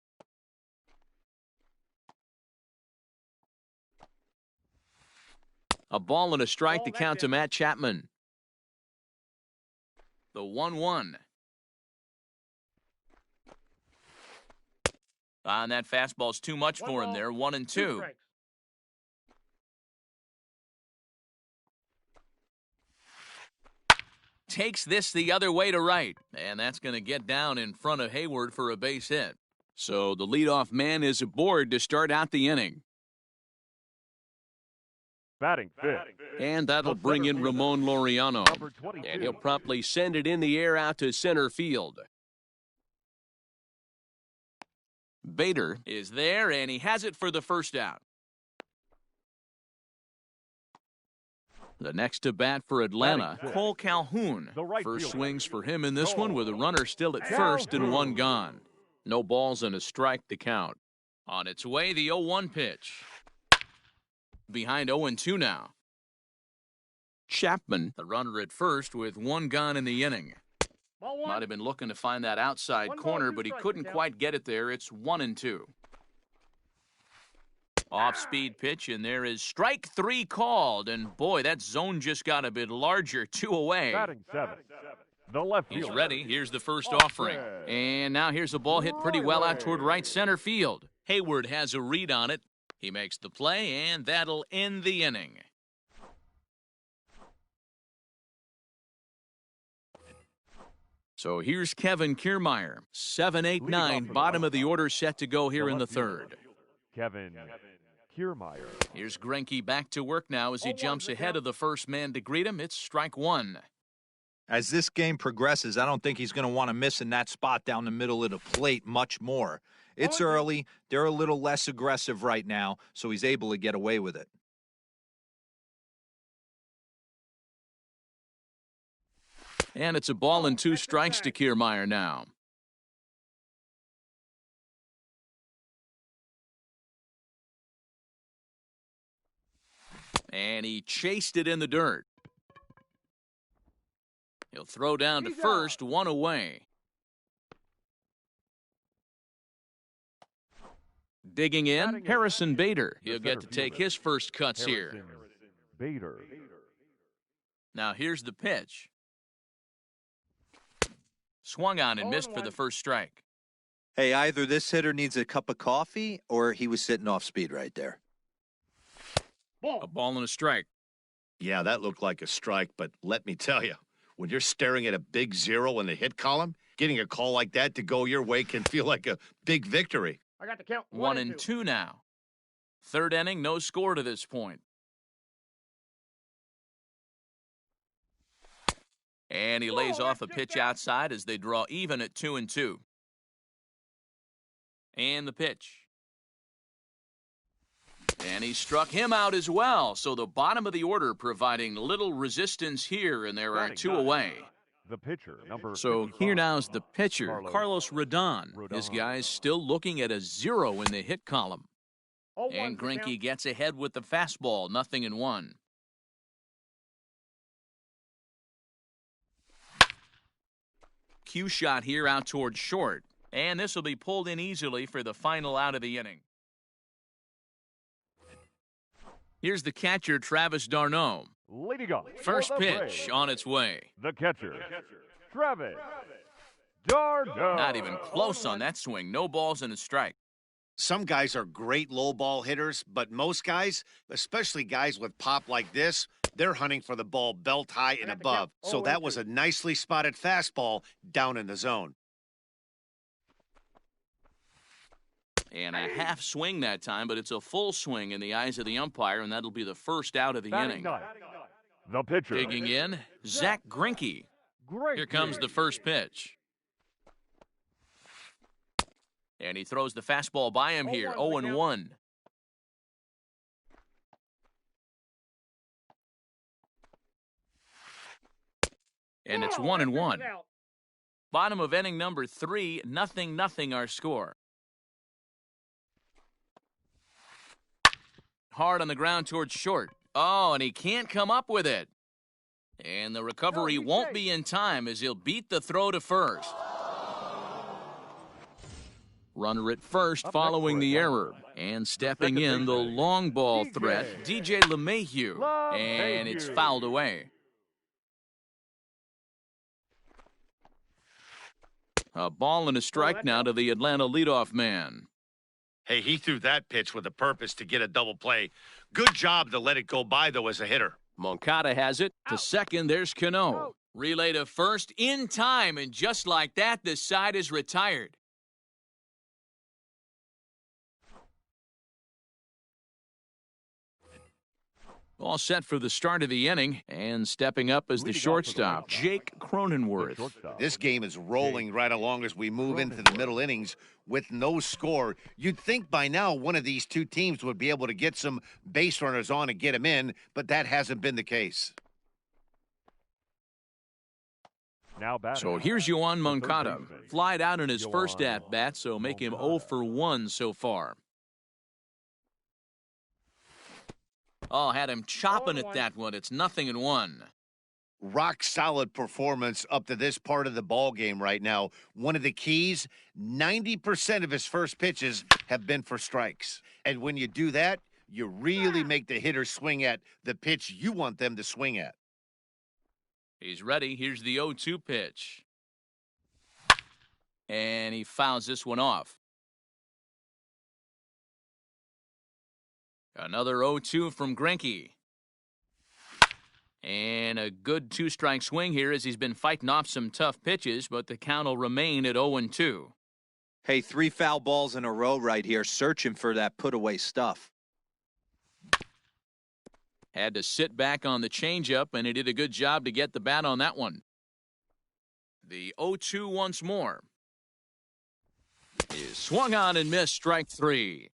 A ball and a strike to count to Matt Chapman. The 1-1. And that fastball's too much for him there, 1-2. 2 strikes. Takes this the other way to right, and that's going to get down in front of Hayward for a base hit. So the leadoff man is aboard to start out the inning. Batting fifth. And that'll bring in Ramon Laureano. Number 22. And he'll promptly send it in the air out to center field. Bader is there, and he has it for the first out. The next to bat for Atlanta, Cole Calhoun. First swings for him in this one with a runner still at first and 1 gone. No balls and a strike to count. On its way, the 0-1 pitch. Behind 0-2 now. Chapman, the runner at first with 1 gone in the inning. Ball 1. Might have been looking to find that outside 1 ball, corner, 2 but he strikes, couldn't count. quite get it there. It's 1-2. Off-speed pitch, and there is strike 3 called. And boy, that zone just got a bit larger. 2 away. Batting seventh. The left He's fielder. ready. Here's the first offering. And now here's a ball hit pretty well out toward right center field. Hayward has a read on it. He makes the play, and that'll end the inning. So here's Kevin Kiermaier. 7, 8, 9, bottom of the order set to go here in the third. Kevin Kiermaier. Here's Greinke back to work now as he jumps ahead of the first man to greet him. It's strike 1. As this game progresses, I don't think he's going to want to miss in that spot down the middle of the plate much more. It's early. They're a little less aggressive right now, so he's able to get away with it. And it's a ball and 2 strikes to Kiermaier now. And he chased it in the dirt. He'll throw down to first, 1 away. Digging in, Harrison Bader. He'll get to take his first cuts here. Harrison Bader. Now here's the pitch. Swung on and missed for the first strike. Hey, either this hitter needs a cup of coffee or he was sitting off speed right there. A ball and a strike. Yeah, that looked like a strike, but let me tell you, when you're staring at a big 0 in the hit column, getting a call like that to go your way can feel like a big victory. I got the count. 1-2 now. Third inning, no score to this point. And he lays off a pitch outside as they draw even at 2-2. And the pitch. And he struck him out as well. So the bottom of the order providing little resistance here, and there are 2 away. The pitcher, number So 55, here now's the pitcher, Carlos Rodon. His guys still looking at a 0 in the hit column. And Greinke gets ahead with the fastball, 0-1. Cue shot here out towards short. And this will be pulled in easily for the final out of the inning. Here's the catcher, Travis d'Arnaud. leading off. First for the pitch Braves, on its way. the catcher, Travis d'Arnaud. Not even close on that swing. No balls and a strike. Some guys are great low ball hitters, but most guys, especially guys with pop like this, they're hunting for the ball belt high and above. So that was a nicely spotted fastball down in the zone. And a half swing that time, but it's a full swing in the eyes of the umpire, and that'll be the first out of the inning. The pitcher, Digging in, Zach Greinke. Here comes the first pitch. And he throws the fastball by him here, 0-1. And it's 1-1. Bottom of inning number 3, 0-0 our score. Hard on the ground towards short. Oh, and he can't come up with it. And the recovery won't be in time as he'll beat the throw to first. Runner at first following the error. And stepping in, the long ball threat, DJ LeMahieu. And it's fouled away. A ball and a strike now to the Atlanta leadoff man. Hey, he threw that pitch with a purpose to get a double play. Good job to let it go by, though, as a hitter. Moncada has it. To second, there's Cano. Relay to first in time, and just like that, the side is retired. All set for the start of the inning, and stepping up as the shortstop, Jake Cronenworth. This game is rolling right along as we move into the middle innings with no score. You'd think by now one of these two teams would be able to get some base runners on and get them in, but that hasn't been the case. So here's Yoan Moncada. Flied out in his first at-bat, so make him 0 for 1 so far. Oh, had him chopping at that one. It's 0-1. Rock solid performance up to this part of the ball game right now. One of the keys, 90% of his first pitches have been for strikes. And when you do that, you really make the hitter swing at the pitch you want them to swing at. He's ready. Here's the 0-2 pitch. And he fouls this one off. Another 0-2 from Greinke. And a good two-strike swing here as he's been fighting off some tough pitches, but the count will remain at 0-2. Hey, 3 foul balls in a row right here, searching for that put-away stuff. Had to sit back on the changeup, and he did a good job to get the bat on that one. The 0-2 once more. Is swung on and missed, strike 3.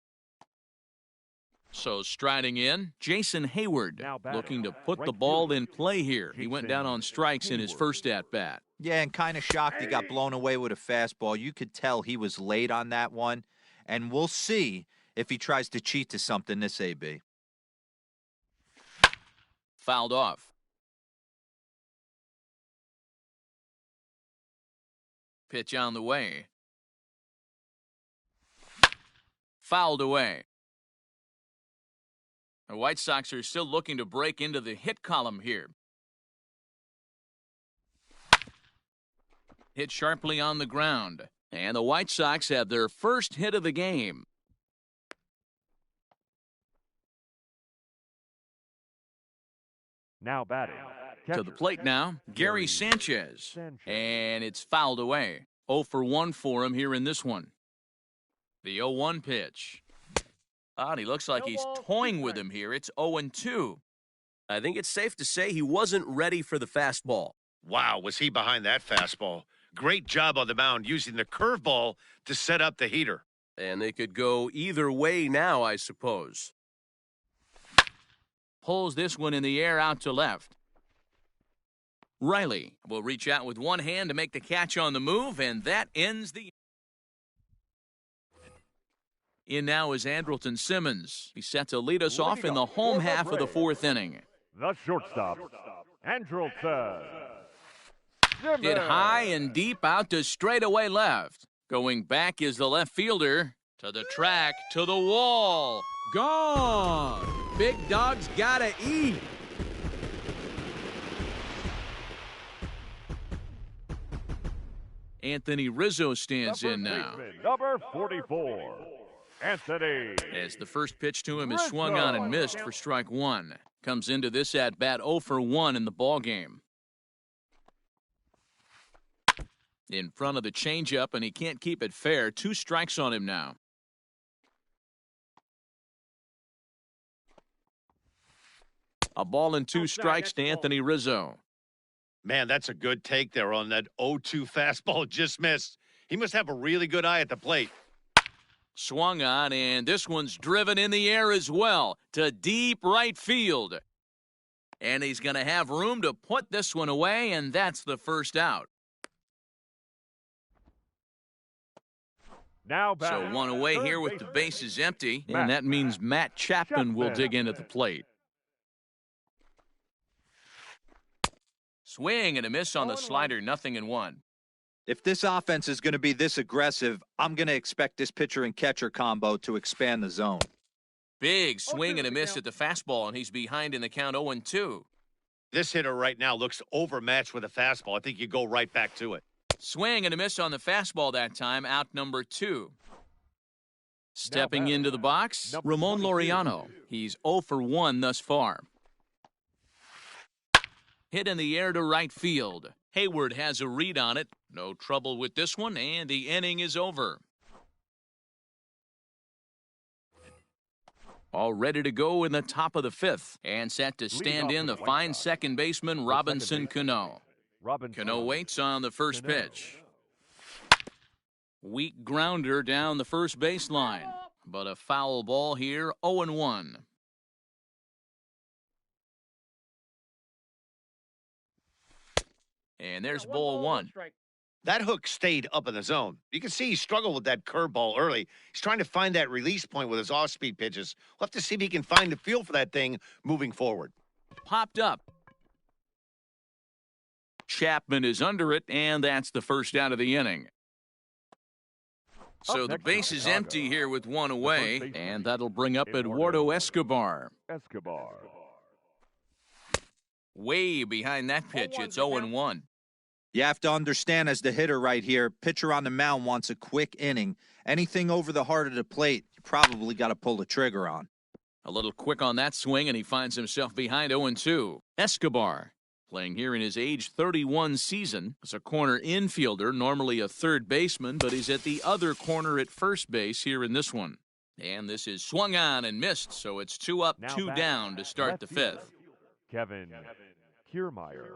So striding in, Jason Hayward, looking to put the ball in play here. He went down on strikes in his first at-bat. Yeah, and kind of shocked he got blown away with a fastball. You could tell he was late on that one, and we'll see if he tries to cheat to something this AB. Fouled off. Pitch on the way. Fouled away. The White Sox are still looking to break into the hit column here. Hit sharply on the ground. And the White Sox have their first hit of the game. Now batting. To the plate now, Gary Sanchez. And it's fouled away. 0 for 1 for him here in this one. The 0-1 pitch. And he looks like he's toying with him here. It's 0-2. I think it's safe to say he wasn't ready for the fastball. Wow, was he behind that fastball? Great job on the mound using the curveball to set up the heater. And they could go either way now, I suppose. Pulls this one in the air out to left. Riley will reach out with one hand to make the catch on the move, and that ends the... In now is Andrelton Simmons. He's set to lead us off in the home half of the fourth inning. The shortstop, Andrelton Simmons. Hit high and deep out to straightaway left. Going back is the left fielder. To the track, to the wall. Gone! Big dog's gotta eat. Anthony Rizzo stands in now. Number 44, Anthony. As the first pitch to him is swung on and missed for strike one. Comes into this at-bat 0 for 1 in the ballgame. In front of the changeup, and he can't keep it fair. 2 strikes on him now. A ball and 2 strikes to Anthony Rizzo. Man, that's a good take there on that 0-2 fastball. Just missed. He must have a really good eye at the plate. Swung on, and this one's driven in the air as well to deep right field. And he's going to have room to put this one away, and that's the first out. Now back. So one away here with the bases empty, and that means Matt Chapman will dig in at the plate. Swing and a miss on the slider, 0-1. If this offense is going to be this aggressive, I'm going to expect this pitcher and catcher combo to expand the zone. Big swing and a miss at the fastball, and he's behind in the count 0-2. This hitter right now looks overmatched with a fastball. I think you go right back to it. Swing and a miss on the fastball that time, out number 2. Stepping into the box, Ramon Laureano. He's 0 for 1 thus far. Hit in the air to right field. Hayward has a read on it. No trouble with this one, and the inning is over. All ready to go in the top of the 5th, and set to stand in the fine second baseman Robinson Cano. Cano waits on the first pitch. Weak grounder down the first baseline, but a foul ball here, 0-1. And there's ball 1. That hook stayed up in the zone. You can see he struggled with that curveball early. He's trying to find that release point with his off-speed pitches. We'll have to see if he can find the feel for that thing moving forward. Popped up. Chapman is under it, and that's the first out of the inning. So the base is empty here with 1 away, and that'll bring up Eduardo Escobar. Way behind that pitch, it's 0-1. You have to understand, as the hitter right here, pitcher on the mound wants a quick inning. Anything over the heart of the plate, you probably got to pull the trigger on. A little quick on that swing, and he finds himself behind 0-2. Escobar, playing here in his age 31 season, as a corner infielder, normally a third baseman, but he's at the other corner at first base here in this one. And this is swung on and missed, so it's 2 up, 2 down to start the 5th. Kevin Kiermaier.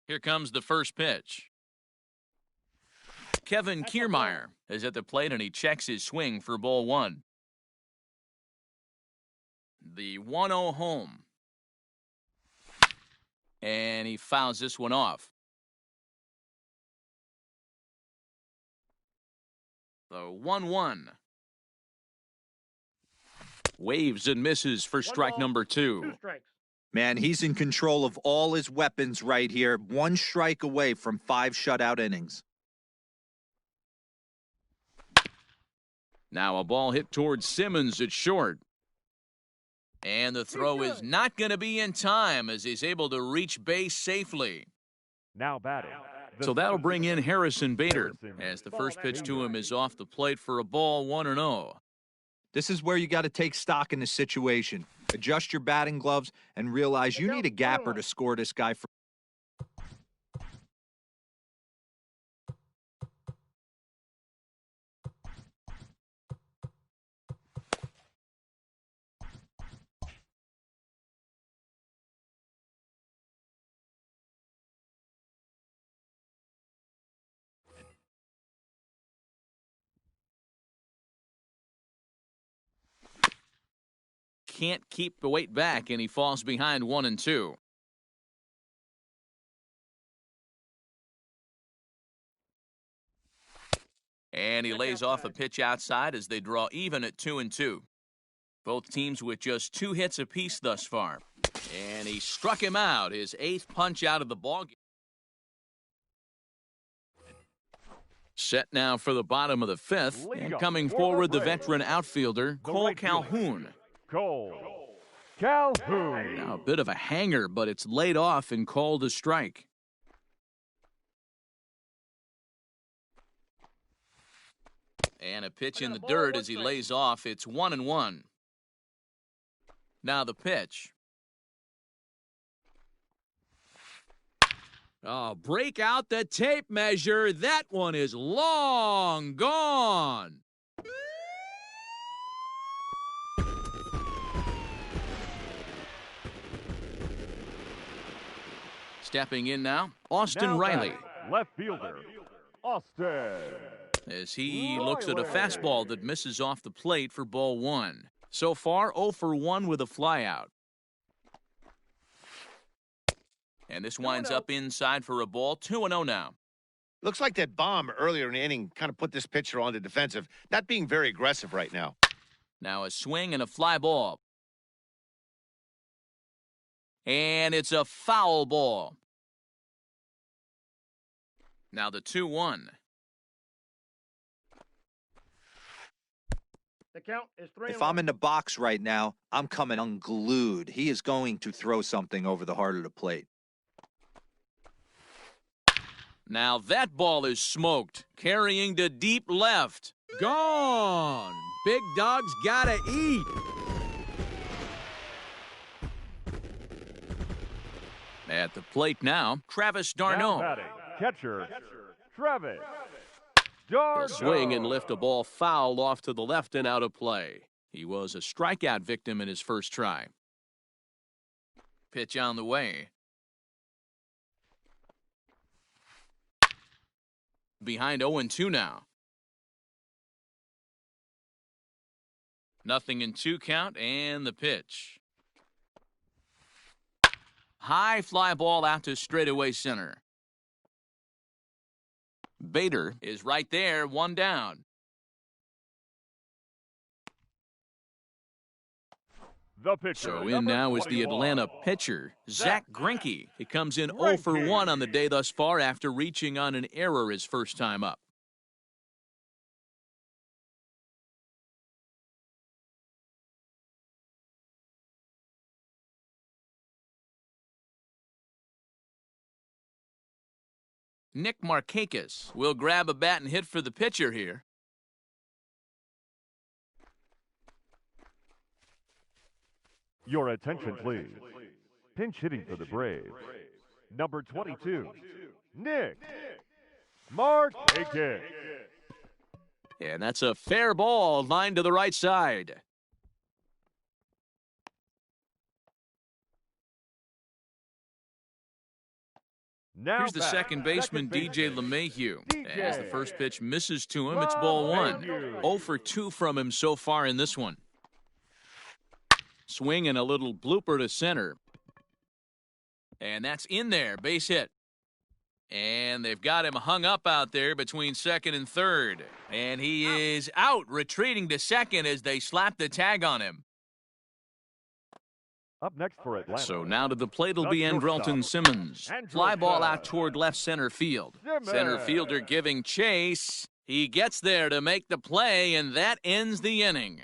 Here comes the first pitch. Kevin Kiermaier is at the plate, and he checks his swing for ball 1. The 1-0 home. And he fouls this one off. The 1-1. Waves and misses for strike number 2. Man, he's in control of all his weapons right here. 1 strike away from 5 shutout innings. Now a ball hit towards Simmons at short. And the throw is not going to be in time as he's able to reach base safely. Now batting. So that'll bring in Harrison Bader as the first pitch to him is off the plate for a ball, 1-0. This is where you got to take stock in the situation. Adjust your batting gloves and realize you need a gapper to score this guy for. can't keep the weight back, and he falls behind 1-2. And he lays off a pitch outside as they draw even at 2-2. Both teams with just 2 hits apiece thus far. And he struck him out, his 8th punch out of the ballgame. Set now for the bottom of the 5th, and coming forward the veteran outfielder, Cole Calhoun. Cole Calhoun. Now a bit of a hanger, but it's laid off and called a strike. And a pitch in the dirt as he lays off. It's 1-1. Now the pitch. Oh, break out the tape measure. That one is long gone. Stepping in now, Austin Riley. Left fielder, Austin. As he looks at a fastball that misses off the plate for ball 1. So far, 0 for 1 with a flyout. And this winds up inside for a ball, 2-0 now. Looks like that bomb earlier in the inning kind of put this pitcher on the defensive, not being very aggressive right now. Now a swing and a fly ball. And it's a foul ball. Now the 2-1. The count is 3-1. If I'm in the box right now, I'm coming unglued. He is going to throw something over the heart of the plate. Now that ball is smoked, carrying to deep left. Gone! Big Dog's gotta eat. At the plate now, Travis d'Arnaud. Now batting, catcher, Travis He'll d'Arnaud. Swing and lift a ball foul off to the left and out of play. He was a strikeout victim in his first try. Pitch on the way. Behind 0-2 now. 0-2 count, and the pitch. High fly ball out to straightaway center. Bader is right there, 1 down. The pitcher, So in number now is the 21. Atlanta pitcher, Zach Greinke. He comes in 0 for 1 on the day thus far after reaching on an error his first time up. Nick Markakis will grab a bat and hit for the pitcher here. Your attention, please. Pinch hitting for the Braves. Number 22, Nick Markakis. And that's a fair ball, line to the right side. Now Here's the back, second baseman, DJ LeMahieu. As the first pitch misses to him, it's ball 1. 0 for 2 from him so far in this one. Swing and a little blooper to center. And that's in there, base hit. And they've got him hung up out there between second and third. And he is out, retreating to second as they slap the tag on him. Up next for Atlanta. So now to the plate will be The Andrelton shortstop, Simmons. Fly ball Andrelton out toward left center field. Simmons. Center fielder giving chase. He gets there to make the play, and that ends the inning.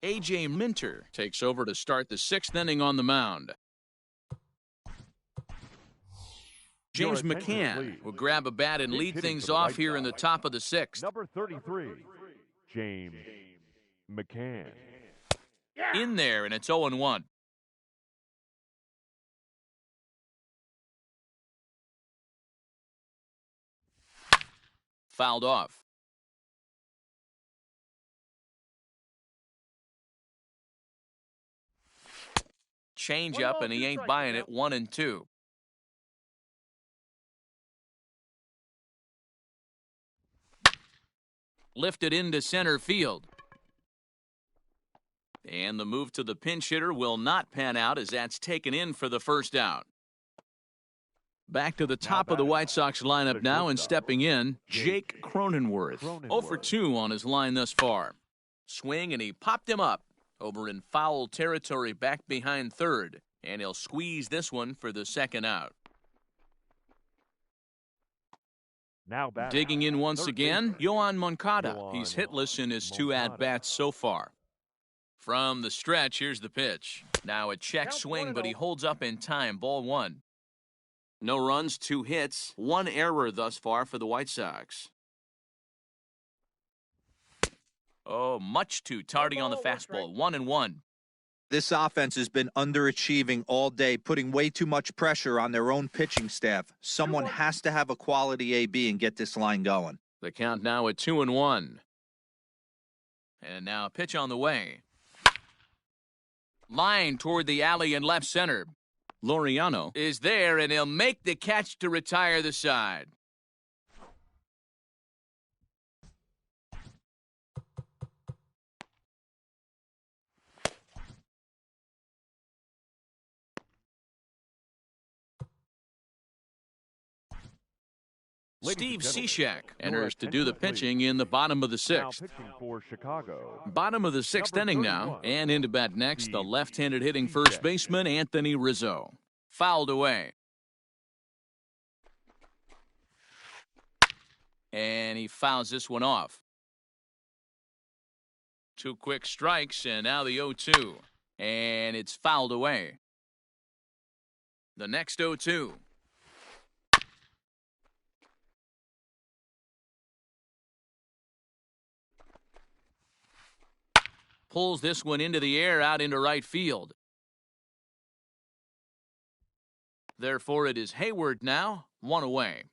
A.J. Minter takes over to start the 6th inning on the mound. James Your attention, McCann please. will grab a bat and Pitch lead hitting things for the off White here in the Sox. top of the 6th. Number 33, James McCann. In there, and it's 0-1. Fouled off. Change up, and he ain't buying it. 1-2. Lifted into center field. And the move to the pinch hitter will not pan out as that's taken in for the first out. Back to the top of the White Sox lineup now, and stepping in, Jake Cronenworth. 0 for 2 on his line thus far. Swing, and he popped him up over in foul territory back behind third. And he'll squeeze this one for the second out. Now digging in once again, Yoan Moncada. He's hitless in his 2 at-bats so far. From the stretch, here's the pitch. Now a check swing, but he holds up in time. Ball 1. No runs, 2 hits, 1 error thus far for the White Sox. Oh, much too tardy on the fastball. 1-1. This offense has been underachieving all day, putting way too much pressure on their own pitching staff. Someone has to have a quality AB and get this line going. The count now at 2-1. And now a pitch on the way. Line toward the alley in left center. Laureano is there, and he'll make the catch to retire the side. Steve Cishek enters to do the pitching in the bottom of the 6th. For Chicago. Bottom of the 6th inning now, and into bat next, the left-handed hitting first baseman, Anthony Rizzo. Fouled away. And he fouls this one off. 2 quick strikes, and now the 0-2. And it's fouled away. The next 0-2. Pulls this one into the air out into right field. Therefore, it is Hayward now, 1 away.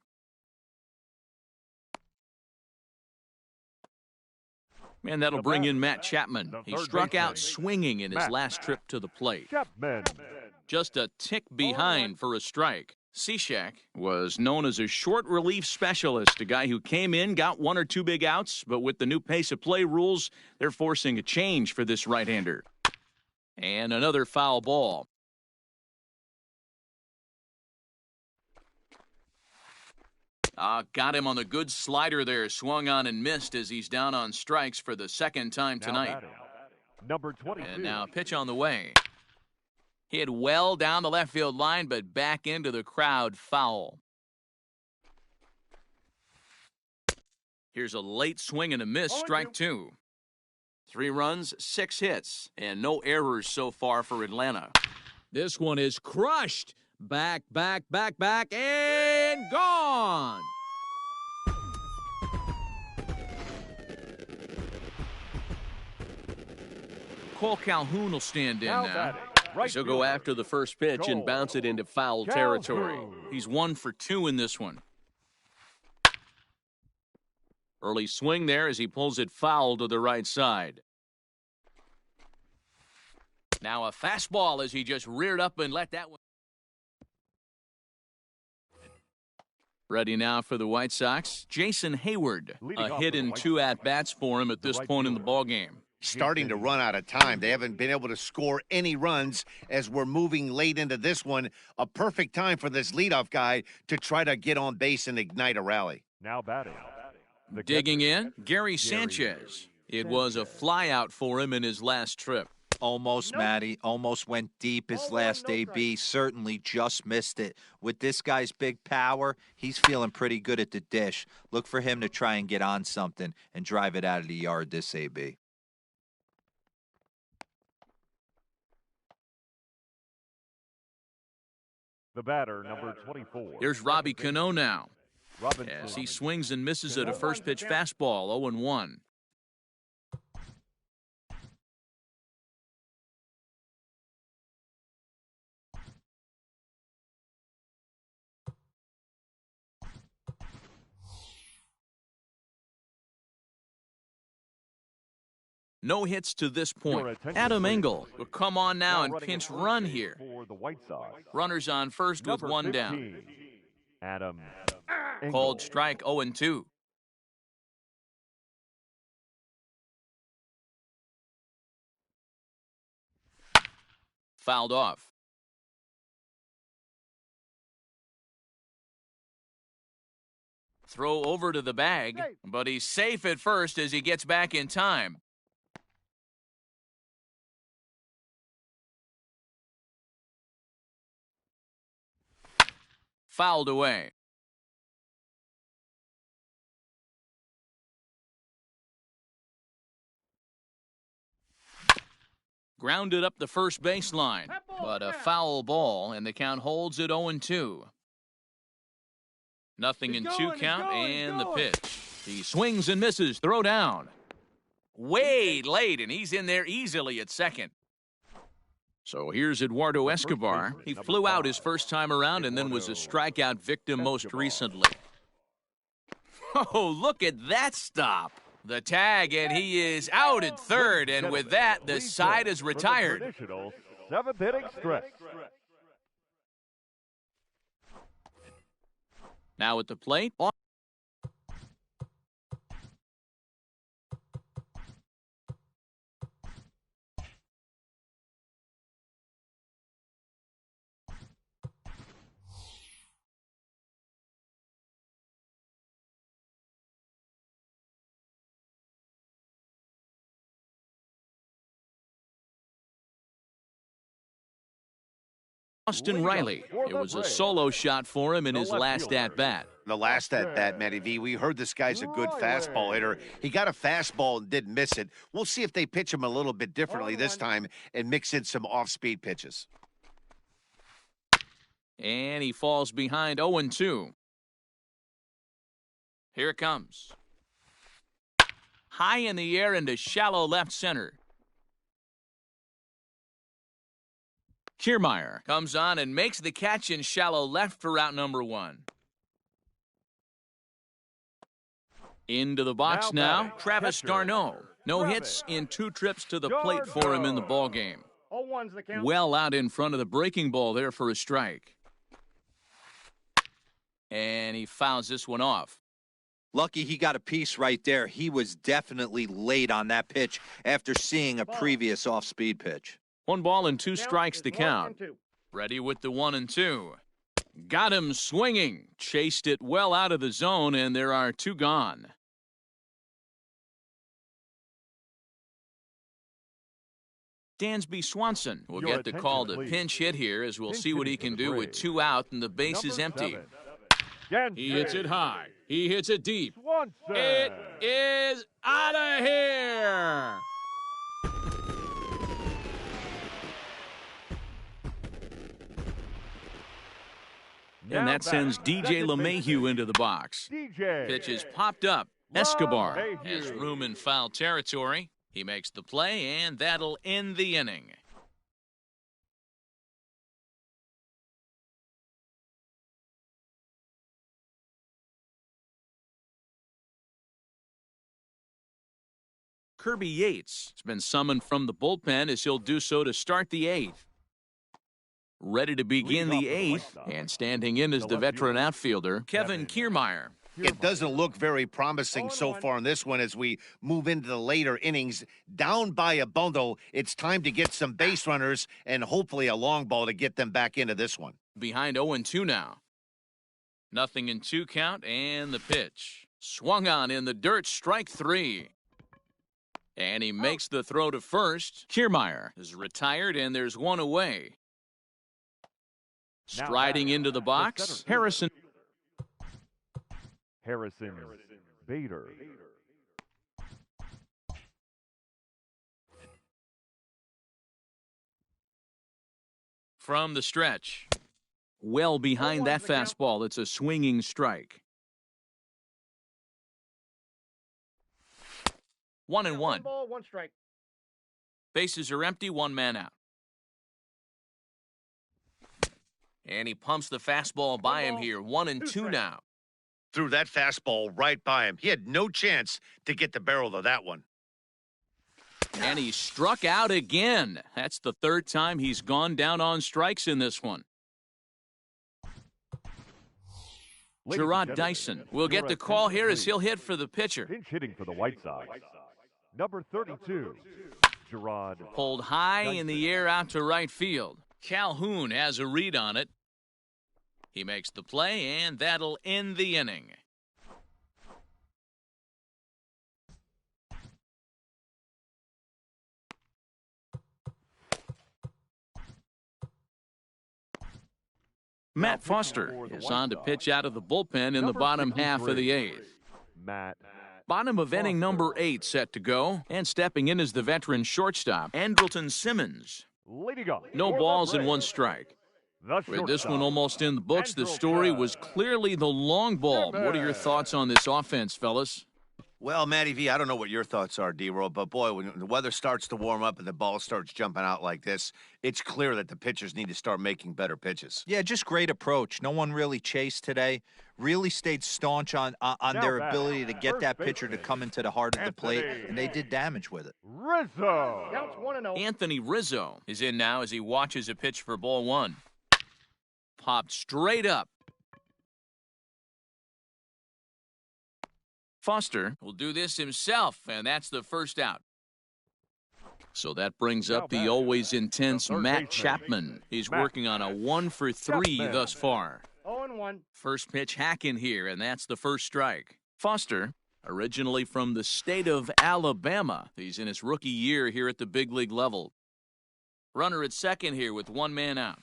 And that'll bring in Matt Chapman. He struck out swinging in his last trip to the plate. Just a tick behind for a strike. Cishek was known as a short relief specialist, a guy who came in, got 1 or 2 big outs, but with the new pace of play rules, they're forcing a change for this right-hander. And another foul ball. Got him on the good slider there, swung on and missed as he's down on strikes for the 2nd time tonight. Number 22. And now a pitch on the way. Hit well down the left field line, but back into the crowd, foul. Here's a late swing and a miss, strike 2. 3 runs, 6 hits, and no errors so far for Atlanta. This one is crushed. Back, and gone. Cole Calhoun will stand in now. He'll go after the first pitch and bounce it into foul territory. He's 1 for 2 in this one. Early swing there as he pulls it foul to the right side. Now a fastball as he just reared up and let that one. Ready now for the White Sox, Jason Hayward. A hit in 2 at-bats for him at this point in the ballgame. Starting to run out of time. They haven't been able to score any runs as we're moving late into this one. A perfect time for this leadoff guy to try to get on base and ignite a rally. Now batting. Digging in, Gary Sanchez. It was a flyout for him in his last trip. Almost, Matty. Almost went deep his last AB. Certainly just missed it. With this guy's big power, he's feeling pretty good at the dish. Look for him to try and get on something and drive it out of the yard this AB. The batter, number 24. Here's Robbie Cano now. As he swings and misses at a first pitch fastball, 0-1. No hits to this point. Adam Engel will come on now and pinch run here. Runners on first with 1 down. Adam Called strike 0-2. Fouled off. Throw over to the bag, but he's safe at first as he gets back in time. Fouled away. Grounded up the first baseline, but a foul ball, and the count holds at 0-2. Nothing in 2 count, and the pitch. He swings and misses. Throw down. Way late, and he's in there easily at second. So here's Eduardo Escobar. He flew out his first time around and then was a strikeout victim most recently. Oh, look at that stop. The tag, and he is out at third, and with that, the side is retired. 7th inning stretch. Now at the plate. Austin Riley. It was a solo shot for him in his last at-bat. The last at-bat, Matty V, we heard this guy's a good fastball hitter. He got a fastball and didn't miss it. We'll see if they pitch him a little bit differently this time and mix in some off-speed pitches. And he falls behind 0-2. Here it comes. High in the air into shallow left center. Kiermaier comes on and makes the catch in shallow left for out number 1. Into the box now, Travis d'Arnaud. No hits in 2 trips to the plate for him in the ballgame. Well out in front of the breaking ball there for a strike. And he fouls this one off. Lucky he got a piece right there. He was definitely late on that pitch after seeing a previous off-speed pitch. 1 ball and 2 strikes to count. Ready with the 1-2. Got him swinging. Chased it well out of the zone, and there are 2 gone. Dansby Swanson will get the call to pinch hit here, as we'll see what he can do with 2 out and the base is empty. He hits it high. He hits it deep. It is out of here. And that sends DJ LeMahieu into the box. Pitch is popped up. Escobar has room in foul territory. He makes the play, and that'll end the inning. Kirby Yates has been summoned from the bullpen as he'll do so to start the 8th. Ready to begin the 8th, and standing in is the veteran outfielder, Kevin Kiermaier. It doesn't look very promising so far in this one as we move into the later innings. Down by a bundle, it's time to get some base runners and hopefully a long ball to get them back into this one. Behind 0-2 now. Nothing in 2 count, and the pitch. Swung on in the dirt, strike 3. And he makes the throw to first. Kiermaier is retired, and there's 1 away. Striding into the box, Harrison Bader. From the stretch. Well behind that fastball. It's a swinging strike. 1-1. 1 ball, 1 strike. Bases are empty, 1 man out. And he pumps the fastball by him here. 1-2 now. Threw that fastball right by him. He had no chance to get the barrel of that one. And he struck out again. That's the 3rd time he's gone down on strikes in this one. Gerard Dyson will get the call here as he'll hit for the pitcher. Pinch hitting for the White Sox. Number 32, Bergeron. Pulled high in the air out to right field. Calhoun has a read on it. He makes the play, and that'll end the inning. Matt Foster is on to pitch out of the bullpen in the bottom half of the eighth. Bottom of inning number 8 set to go, and stepping in is the veteran shortstop, Andrelton Simmons. No balls and 1 strike. With this one almost in the books, the story was clearly the long ball. What are your thoughts on this offense, fellas? Well, Matty V, I don't know what your thoughts are, D-Roll, but boy, when the weather starts to warm up and the ball starts jumping out like this, it's clear that the pitchers need to start making better pitches. Yeah, just great approach. No one really chased today. Really stayed staunch on their ability to get that pitcher to come into the heart of the plate, and they did damage with it. Rizzo. Counts 1-0. Anthony Rizzo is in now as he watches a pitch for ball 1. Popped straight up. Foster will do this himself, and that's the first out. So that brings up the always intense Matt Chapman. He's working on a 1 for 3 thus far. 0-1. First pitch hack in here, and that's the first strike. Foster, originally from the state of Alabama. He's in his rookie year here at the big league level. Runner at second here with 1 man out.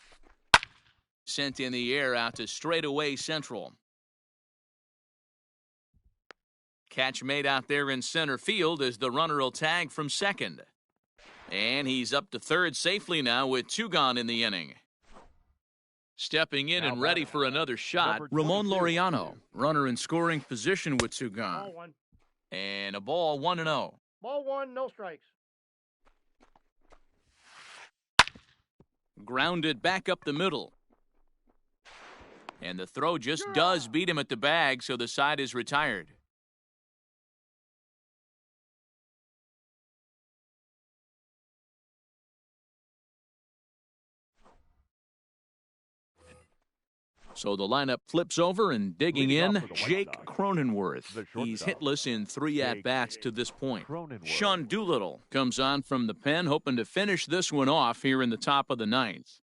Sent in the air out to straightaway central. Catch made out there in center field as the runner will tag from second. And he's up to third safely now with 2 gone in the inning. Stepping in and ready for another shot, Ramon Laureano. Runner in scoring position with 2 gone. Ball 1. And a ball 1-0. Ball 1, no strikes. Grounded back up the middle. And the throw just does beat him at the bag, so the side is retired. So the lineup flips over, and digging in, Jake Cronenworth. He's hitless in 3 at-bats to this point. Sean Doolittle comes on from the pen, hoping to finish this one off here in the top of the 9th.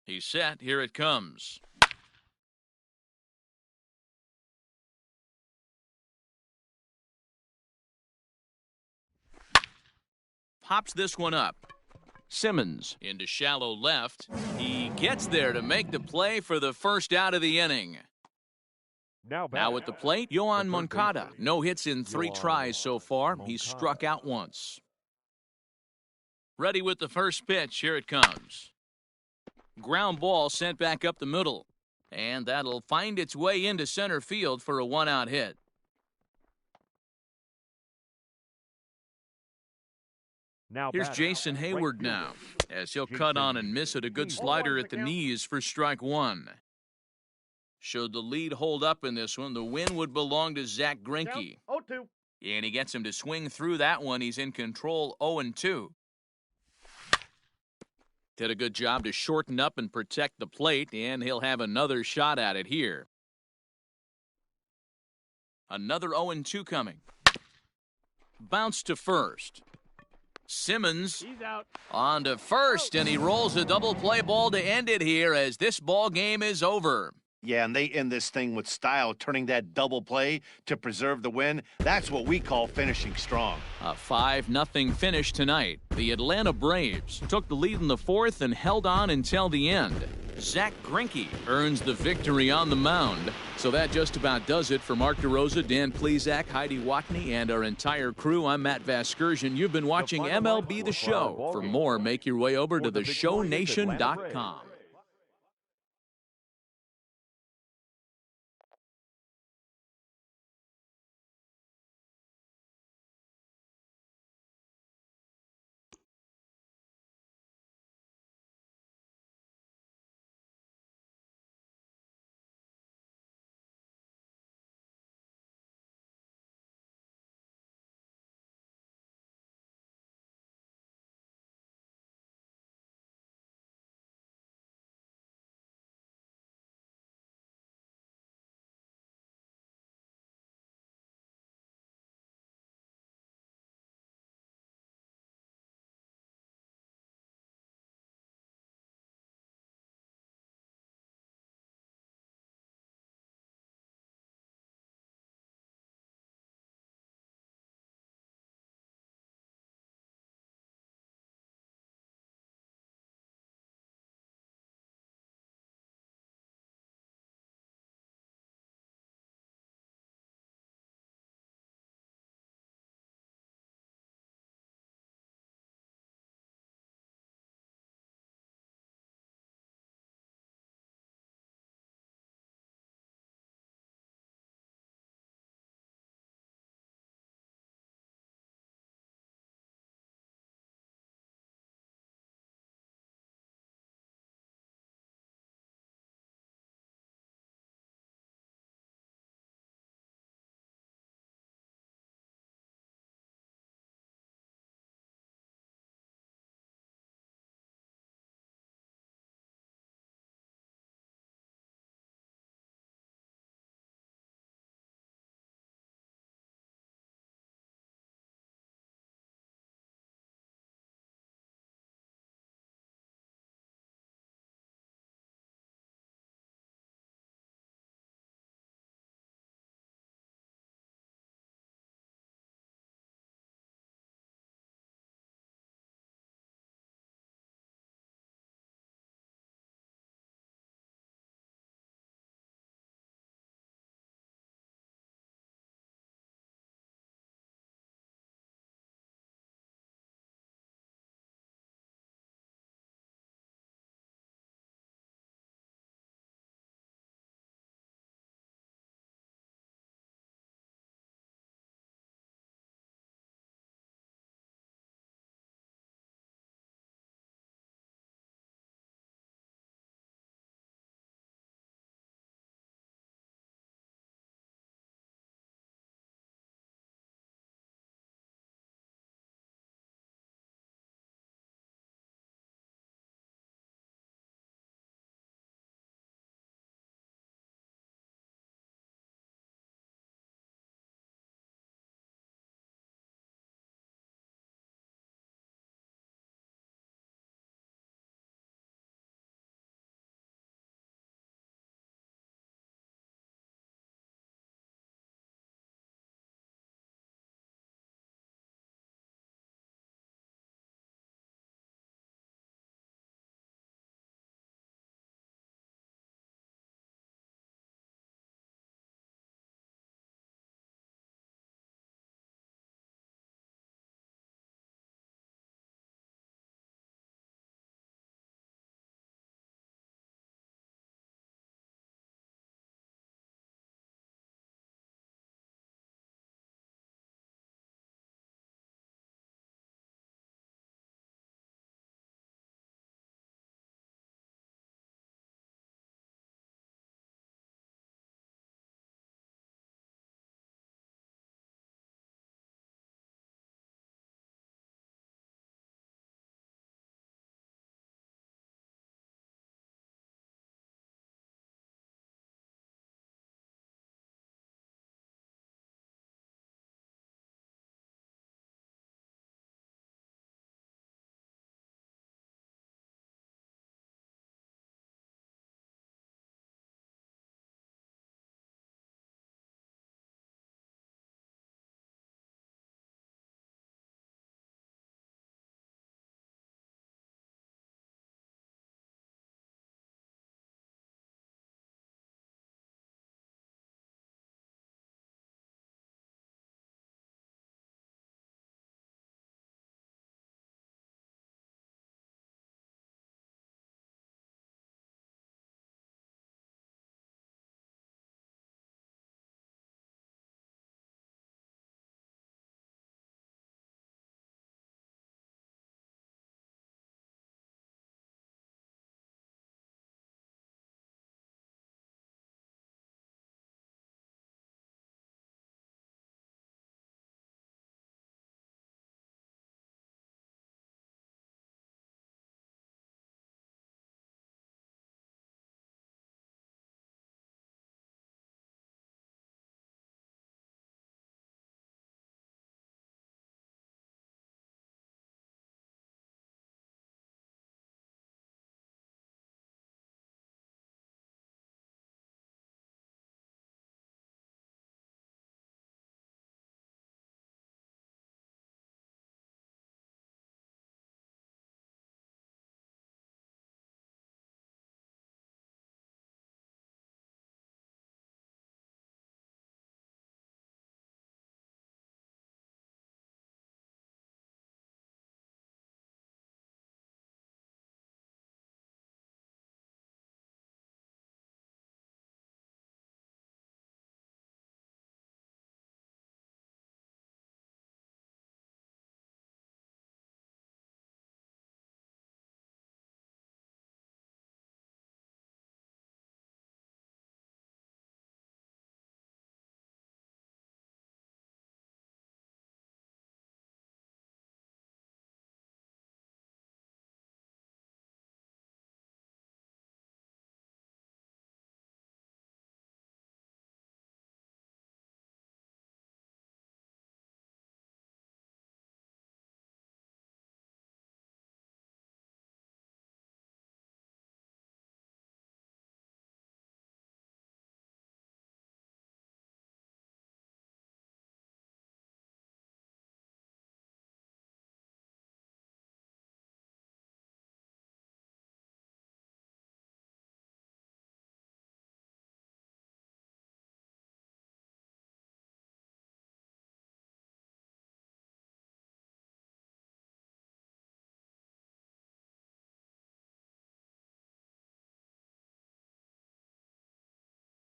He's set. Here it comes. Pops this one up. Simmons into shallow left. He gets there to make the play for the first out of the inning. Now at the plate, Yohan Moncada. No hits in 3 tries so far. He's struck out once. Ready with the first pitch. Here it comes. Ground ball sent back up the middle. And that'll find its way into center field for a 1-out hit. Here's Jason Hayward now, as he'll cut on and miss it. A good slider at the knees for strike 1. Should the lead hold up in this one, the win would belong to Zach Greinke. 0-2. And he gets him to swing through that one. He's in control, 0-2. Did a good job to shorten up and protect the plate, and he'll have another shot at it here. Another 0-2 coming. Bounce to first. Simmons on to first, and he rolls a double play ball to end it here as this ball game is over. Yeah, and they end this thing with style, turning that double play to preserve the win. That's what we call finishing strong. A 5-0 finish tonight. The Atlanta Braves took the lead in the 4th and held on until the end. Zach Greinke earns the victory on the mound. So that just about does it for Mark DeRosa, Dan Plesac, Heidi Watney, and our entire crew. I'm Matt Vasgersian. You've been watching MLB The Show. For more, make your way over to theshownation.com.